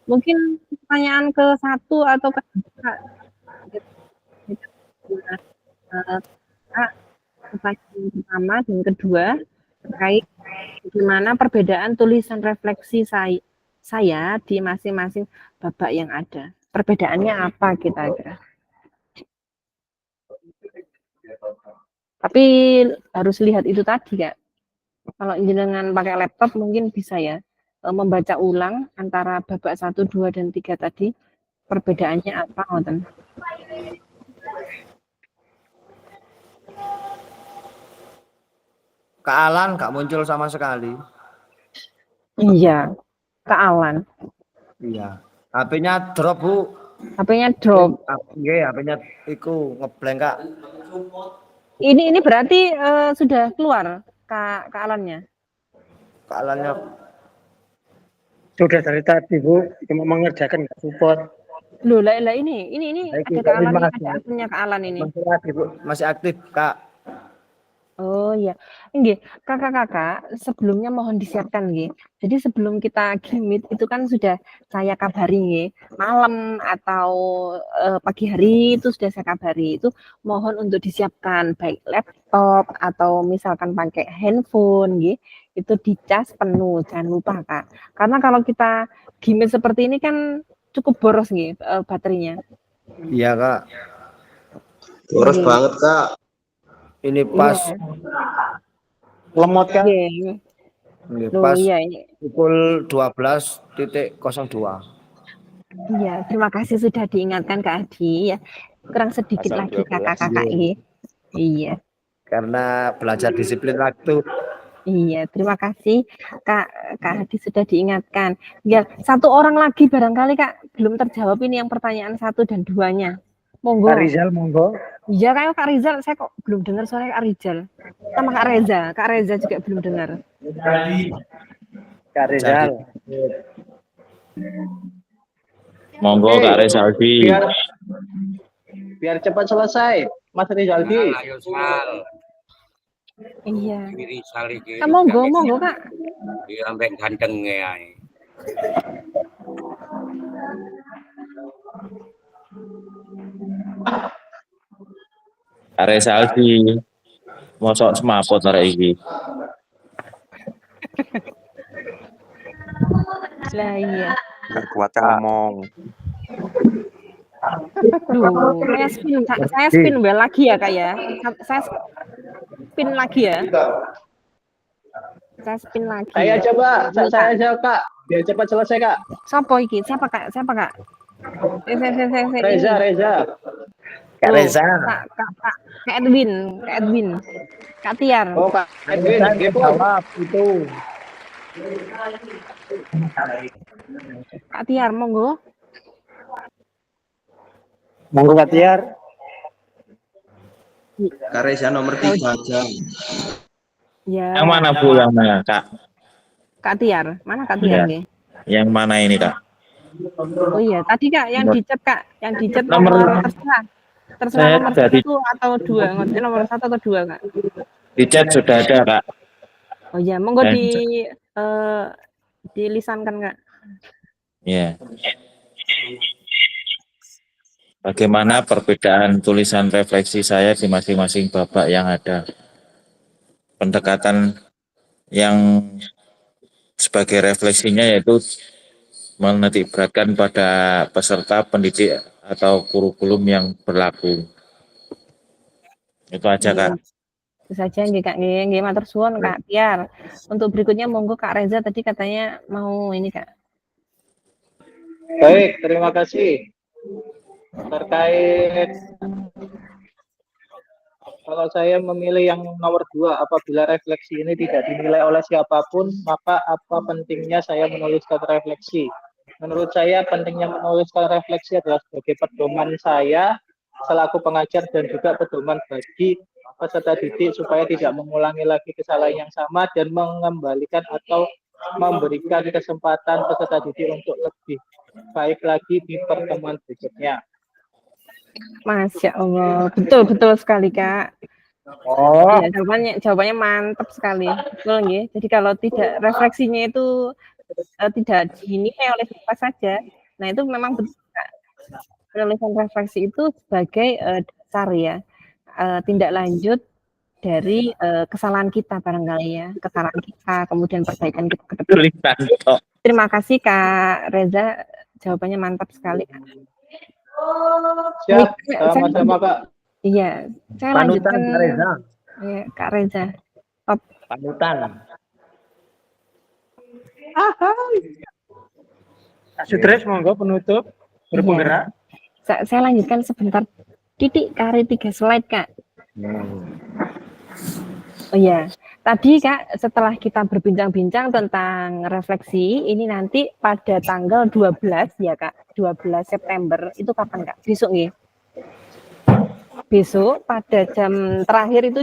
Mungkin pertanyaan ke-1 atau ke-2. Pertanyaan pertama dan kedua terkait bagaimana perbedaan tulisan refleksi saya di masing-masing babak yang ada. Perbedaannya apa kira-kira? Tapi harus lihat itu tadi Kak. Kalau jenengan pakai laptop mungkin bisa ya membaca ulang antara babak 1, 2, dan 3 tadi. Perbedaannya apa ngoten? Kak Alan nggak muncul sama sekali. Iya, Kak Alan. Iya. HP-nya drop, Bu. HP-nya drop. Nggih, HP-nya iku ngeblank, Kak. Ini berarti sudah keluar Kak Alannya? Kak Alannya Sudah dari tadi Bu, cuma mengerjakan nggak support. Loh, lah ini ada Kak Alan, ada akunnya Kak Alan ini. masih aktif, Bu. Masih aktif, Kak. Oh iya, nggih, Kakak-kakak, sebelumnya mohon disiapkan nggih. Jadi sebelum kita gimit itu kan sudah saya kabari nggih, malam atau, pagi hari itu sudah saya kabari, itu mohon untuk disiapkan baik laptop atau misalkan pakai handphone nggih, itu dicas penuh, jangan lupa Kak. Karena kalau kita gimit seperti ini kan cukup boros nggih, baterainya. Iya kak, Boros Nggih, banget Kak. ini iya, pas Lemot kan? nggih. ini Loh, pas iya ini. pukul 12.02. Iya, terima kasih sudah diingatkan Kak Adi ya. Kurang sedikit Pasal lagi 12. kakak-kakak ini. Iya, Karena belajar disiplin waktu. iya, terima kasih Kak Adi sudah diingatkan. Ya, satu orang lagi barangkali Kak belum terjawab ini yang pertanyaan 1 dan 2-nya. Monggo. Kak Rizal, monggo. Iya, kayak Kak Rizal, saya kok belum dengar suara Kak Rizal. Sama Kak Reza, Kak Reza juga belum dengar. Kak Rizal. Monggo Oke. Kak Rezaldi. Biar cepat selesai, Mas Rizaldi. Ayo Sal, Iya. diri Sal iki. Kak, monggo Kak. Iya sampai ganteng ya. Kak Rezaldi. Mosok semaput arek iki. Lah iya. Kuat ngomong. Duh, saya spin lagi ya Kak ya. Saya spin lagi ya. Saya spin lagi. Saya ya. coba, Iya, saya aja Kak. Biar cepat selesai Kak. Sopo iki? Siapa Kak? Reza, Reza. Kak Reza. Kak Edwin, Kak Tiar. Oh Kak Edwin, jawab itu. Kak Tiar, monggo. Monggo Kak Tiar. Kak Reza nomor 3 aja. Ya. Yang mana Bu? Yang mana Kak? Kak Tiar. Mana Kak Tiar Iya. nih? Yang mana ini Kak? Oh iya, tadi Kak yang dicet Kak, yang dicet Nomor- nomor terserah. Terserah Saya nomor dari- 1 atau 2. Nomor 1 atau 2 Kak. Di chat sudah ada Kak. Oh iya, monggo Dan- dilisankan Kak. Ya. Bagaimana perbedaan tulisan refleksi saya di masing-masing babak yang ada? Pendekatan yang sebagai refleksinya yaitu menitikberatkan pada peserta pendidik atau kurikulum yang berlaku. Itu aja Kak. Itu saja nggih Kak nggih matur suwun Kak Tiar. Untuk berikutnya monggo Kak Reza tadi katanya mau ini Kak. Baik, terima kasih. Terkait kalau saya memilih yang nomor 2, apabila refleksi ini tidak dinilai oleh siapapun, maka apa pentingnya saya menuliskan refleksi? Menurut saya pentingnya menuliskan refleksi adalah sebagai pedoman saya selaku pengajar dan juga pedoman bagi peserta didik supaya tidak mengulangi lagi kesalahan yang sama dan mengembalikan atau memberikan kesempatan peserta didik untuk lebih baik lagi di pertemuan berikutnya. Masya Allah, betul sekali Kak. Oh, Ya, jawabannya mantap sekali, betul nggih. Jadi kalau tidak refleksinya itu tidak dinilai oleh siapa saja, nah itu memang betul Kak. Penulisan refleksi itu sebagai dasar ya, tindak lanjut dari kesalahan kita barangkali ya, kesalahan kita, kemudian perbaikan kita ke depan. Tulisan tok. Terima kasih Kak Reza, jawabannya mantap sekali. siap, sama-sama Kak. Iya, saya Panutan lanjutkan. Kak Reza. Ya, Kak Reza. Panutan. Sudres, monggo penutup berpenggerak. Saya lanjutkan sebentar. Titik kari 3 slide Kak. Oh iya, tadi Kak setelah kita berbincang-bincang tentang refleksi, ini nanti pada tanggal 12 ya Kak, 12 September itu kapan Kak? Besok nggih. Besok pada jam terakhir itu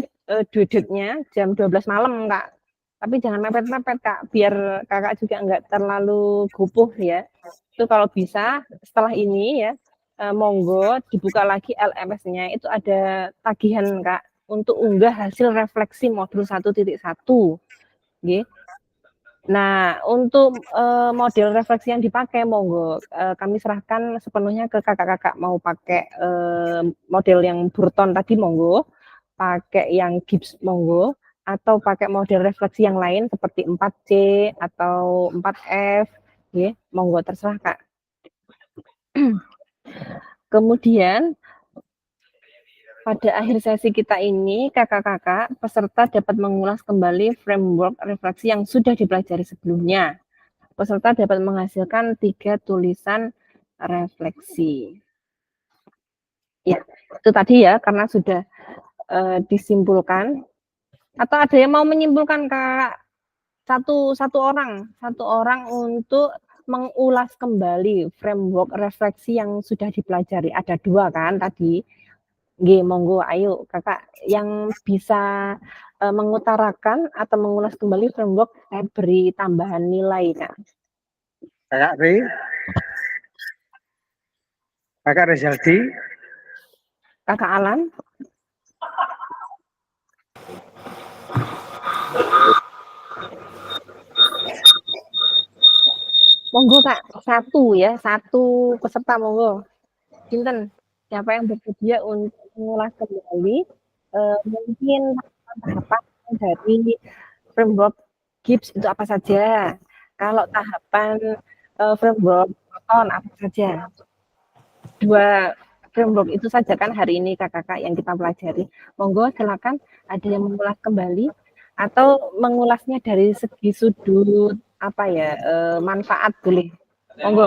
due date-nya jam 12 malam Kak. Tapi jangan mepet-mepet Kak, biar Kakak juga nggak terlalu gupuh ya. Itu kalau bisa setelah ini ya, monggo dibuka lagi LMS-nya, itu ada tagihan Kak. untuk unggah hasil refleksi modul 1.1. Nggih. Nah, untuk model refleksi yang dipakai monggo kami serahkan sepenuhnya ke kakak-kakak, mau pakai model yang Burton tadi monggo, pakai yang Gibbs monggo, atau pakai model refleksi yang lain seperti 4C atau 4F, nggih, monggo terserah Kak. Kemudian pada akhir sesi kita ini, kakak-kakak peserta dapat mengulas kembali framework refleksi yang sudah dipelajari sebelumnya. Peserta dapat menghasilkan 3 tulisan refleksi. Ya, itu tadi ya, karena sudah disimpulkan. Atau ada yang mau menyimpulkan, Kak? Satu orang untuk mengulas kembali framework refleksi yang sudah dipelajari. Ada 2 kan tadi. Nggih, monggo ayo Kakak yang bisa mengutarakan atau mengulas kembali framework, saya beri tambahan nilai, Kak. Kakak Ri, Kakak Rezaldi, Kakak Alan. Monggo Kak, 1 ya, 1 peserta monggo. Sinten? Siapa yang bersedia untuk mengulas kembali mungkin tahapan dari framework Gibbs itu apa saja? Kalau tahapan framework Burton apa saja? 2 framework itu saja kan hari ini kakak-kakak yang kita pelajari. Monggo silakan, ada yang mengulas kembali atau mengulasnya dari segi sudut apa ya, manfaat boleh. Monggo.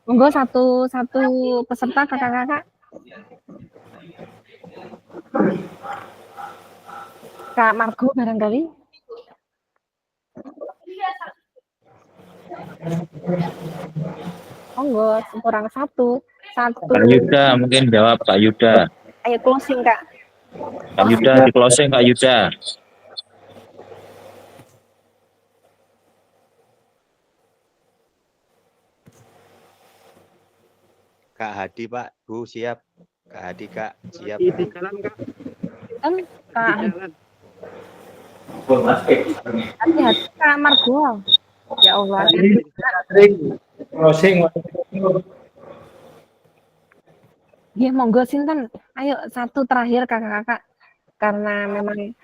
Monggo satu peserta kakak-kakak. Kak Margo barangkali. Monggo, kurang 1. Kak Yuda mungkin jawab, Kak Yuda. Ayo closing Kak. Kak Yuda di closing, Kak Yuda. Kak Hadi, Pak, Bu, siap. Kak Hadi, Kak, siap. di jalan Kak. Kak. Di jalan. Hati-hati Kak Margo. Ya Allah. Closing. Ya monggo sinten. Ayo 1 terakhir kakak-kakak. Karena memang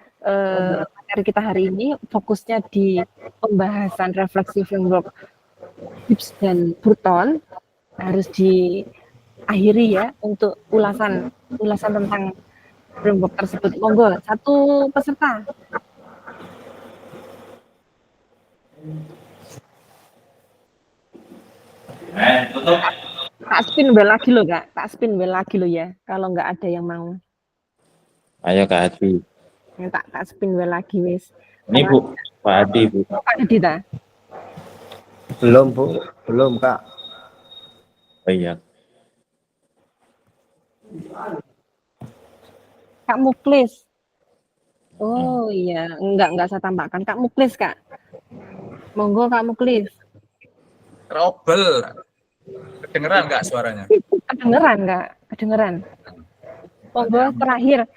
materi kita hari ini fokusnya di pembahasan refleksi framework Gibbs dan Burton, harus diakhiri ya untuk ulasan tentang framework tersebut. Monggo 1 peserta. Tutup. Tak spin bel lagi loh Kak, tak spin bel lagi loh ya. Kalau nggak ada yang mau. Ayo Kak Hadi. Ya, tak spin bel lagi wis. Ini Bu, Pak Hadi Bu. Pak Hadi ta? Belum, Bu. Belum, Kak. Oh iya. Kak Muklis. Oh iya, enggak saya tambahkan. Kak Muklis, Kak. Monggo Kak Muklis. Robel. Kedengeran nggak suaranya? Kedengeran, Kak. Kedengeran. Monggo terakhir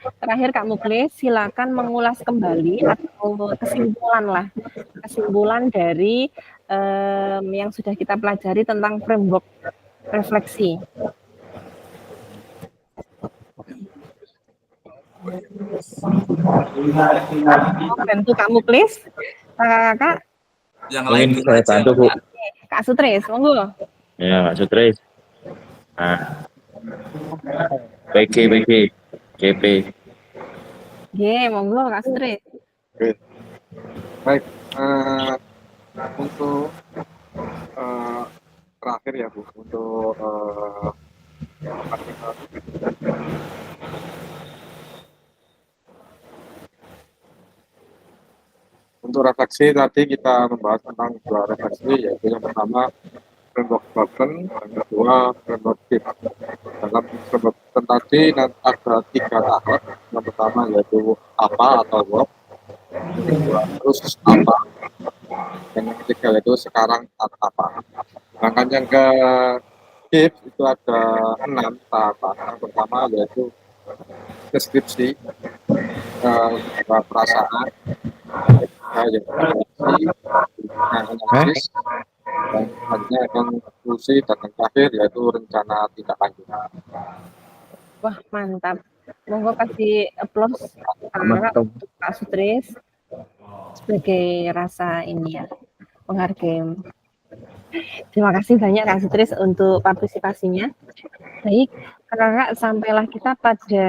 Kak Muklis, silakan mengulas kembali atau kesimpulan dari yang sudah kita pelajari tentang framework refleksi. Bantu Kak Muklis, kakak. Yang lain mungkin saya bantu Bu. Kak Sutris, monggo. Ya Kak Sutris. Nah. PG, GP. Ye, monggo Kak Sutris. Oke. Baik, untuk terakhir ya Bu, untuk refleksi tadi kita membahas tentang 2 refleksi, yaitu yang pertama framework Burton, yang kedua framework Gibbs. Dalam framework Burton tadi ada 3 tahap. Yang pertama yaitu apa atau what, yang kedua terus apa, dan yang ketiga yaitu sekarang apa. Sedangkan yang GIF itu ada 6 tahapan. Yang pertama yaitu deskripsi, perasaan, analisis, dan selanjutnya konklusi, dan yang terakhir yaitu rencana tindak lanjut. Wah, mantap. Monggo kasih applause untuk Kak Sutris sebagai rasa ini ya, penghargaan. Terima kasih banyak Kak Sutris untuk partisipasinya. Baik, kakak sampailah kita pada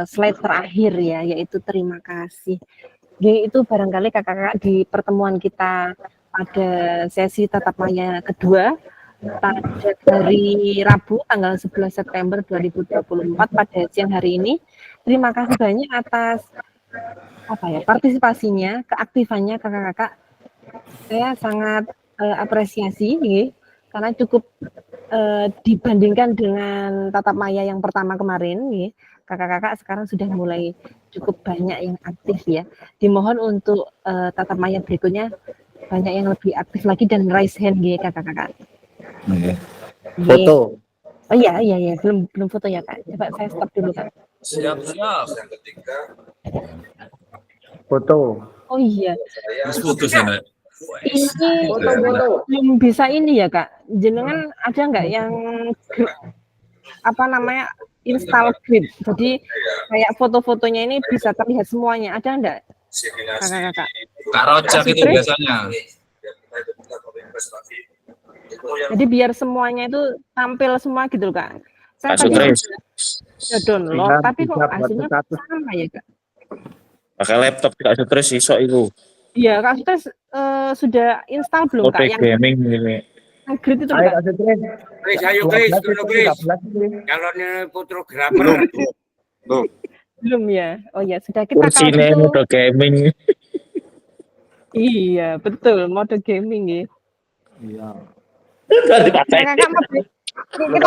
slide terakhir ya, yaitu terima kasih. Itu barangkali kakak-kakak di pertemuan kita pada sesi tatap maya kedua pada hari Rabu tanggal 11 September 2024 pada siang hari ini. Terima kasih banyak atas partisipasinya, keaktifannya kakak-kakak. Saya sangat apresiasi karena cukup dibandingkan dengan tatap maya yang pertama kemarin kakak-kakak sekarang sudah mulai cukup banyak yang aktif ya. Dimohon untuk tatap maya berikutnya banyak yang lebih aktif lagi dan raise hand kakak-kakak. Foto. Oh iya, belum foto ya Kak. Coba saya stop dulu Kak. Siap. Foto. Oh iya. Putus ya, Mbak. Ini belum bisa ini ya Kak. Jenengan ada nggak yang install grid? Jadi kayak foto-fotonya ini bisa terlihat semuanya. Ada nggak kakak-kakak? Kak Rojak itu biasanya. Jadi biar semuanya itu tampil semua gitu loh Kak. Saya Kak Sutris. sudah download, tapi kok hasilnya sama ya Kak? Pakai laptop Kak Sutris iso itu. Iya, Kak Sutris sudah install belum Kak? Yang gaming ini. Grid itu Kak? Ayo Chris, calonnya fotografer. Belum ya? Oh ya, sudah kita Kursinya mode gaming. Iya, betul, mode gaming ya. Iya. Kita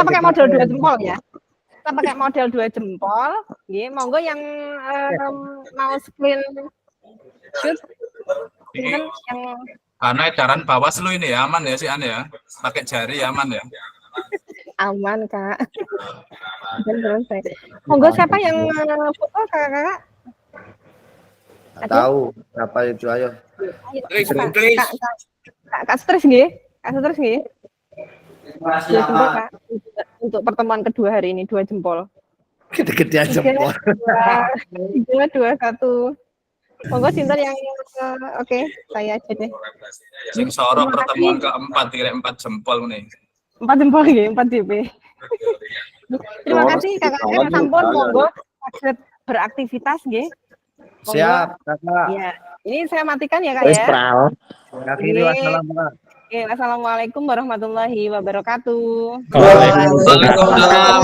pakai model 2 jempol ya. Kita pakai model 2 jempol. Monggo yang mau screen shoot yang Karena edaran Bawaslu ini ya, aman ya sih An ya. Pakai jari aman ya. aman Kak. Monggo siapa yang foto kakak-kakak? Tahu siapa itu, ayo. Kak Sutris nggih? Kak Sutris nggih? 2 jempol Kak. Untuk pertemuan kedua hari ini 2 jempol. Gede-gedean jempol. 3, 2, 1. Monggo sinten yang oke, saya aja deh. Sing soro pertemuan keempat, kira 4 jempol nih. 4 jempol nggih, 4 JP. Terima kasih kakak-kakak sampun monggo saged beraktivitas nggih. Siap, Kakak. Ya, ini saya matikan ya Kak Wis ya. pral. Akhiri wassalam, Kak. Oke, wassalamualaikum warahmatullahi wabarakatuh. Waalaikumsalam.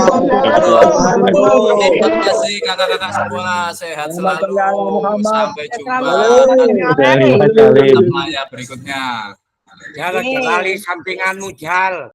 Terima kasih kakak-kakak semua, sehat selalu. Sampai jumpa di pertemuan berikutnya. Jal, lali sampinganmu, Jal.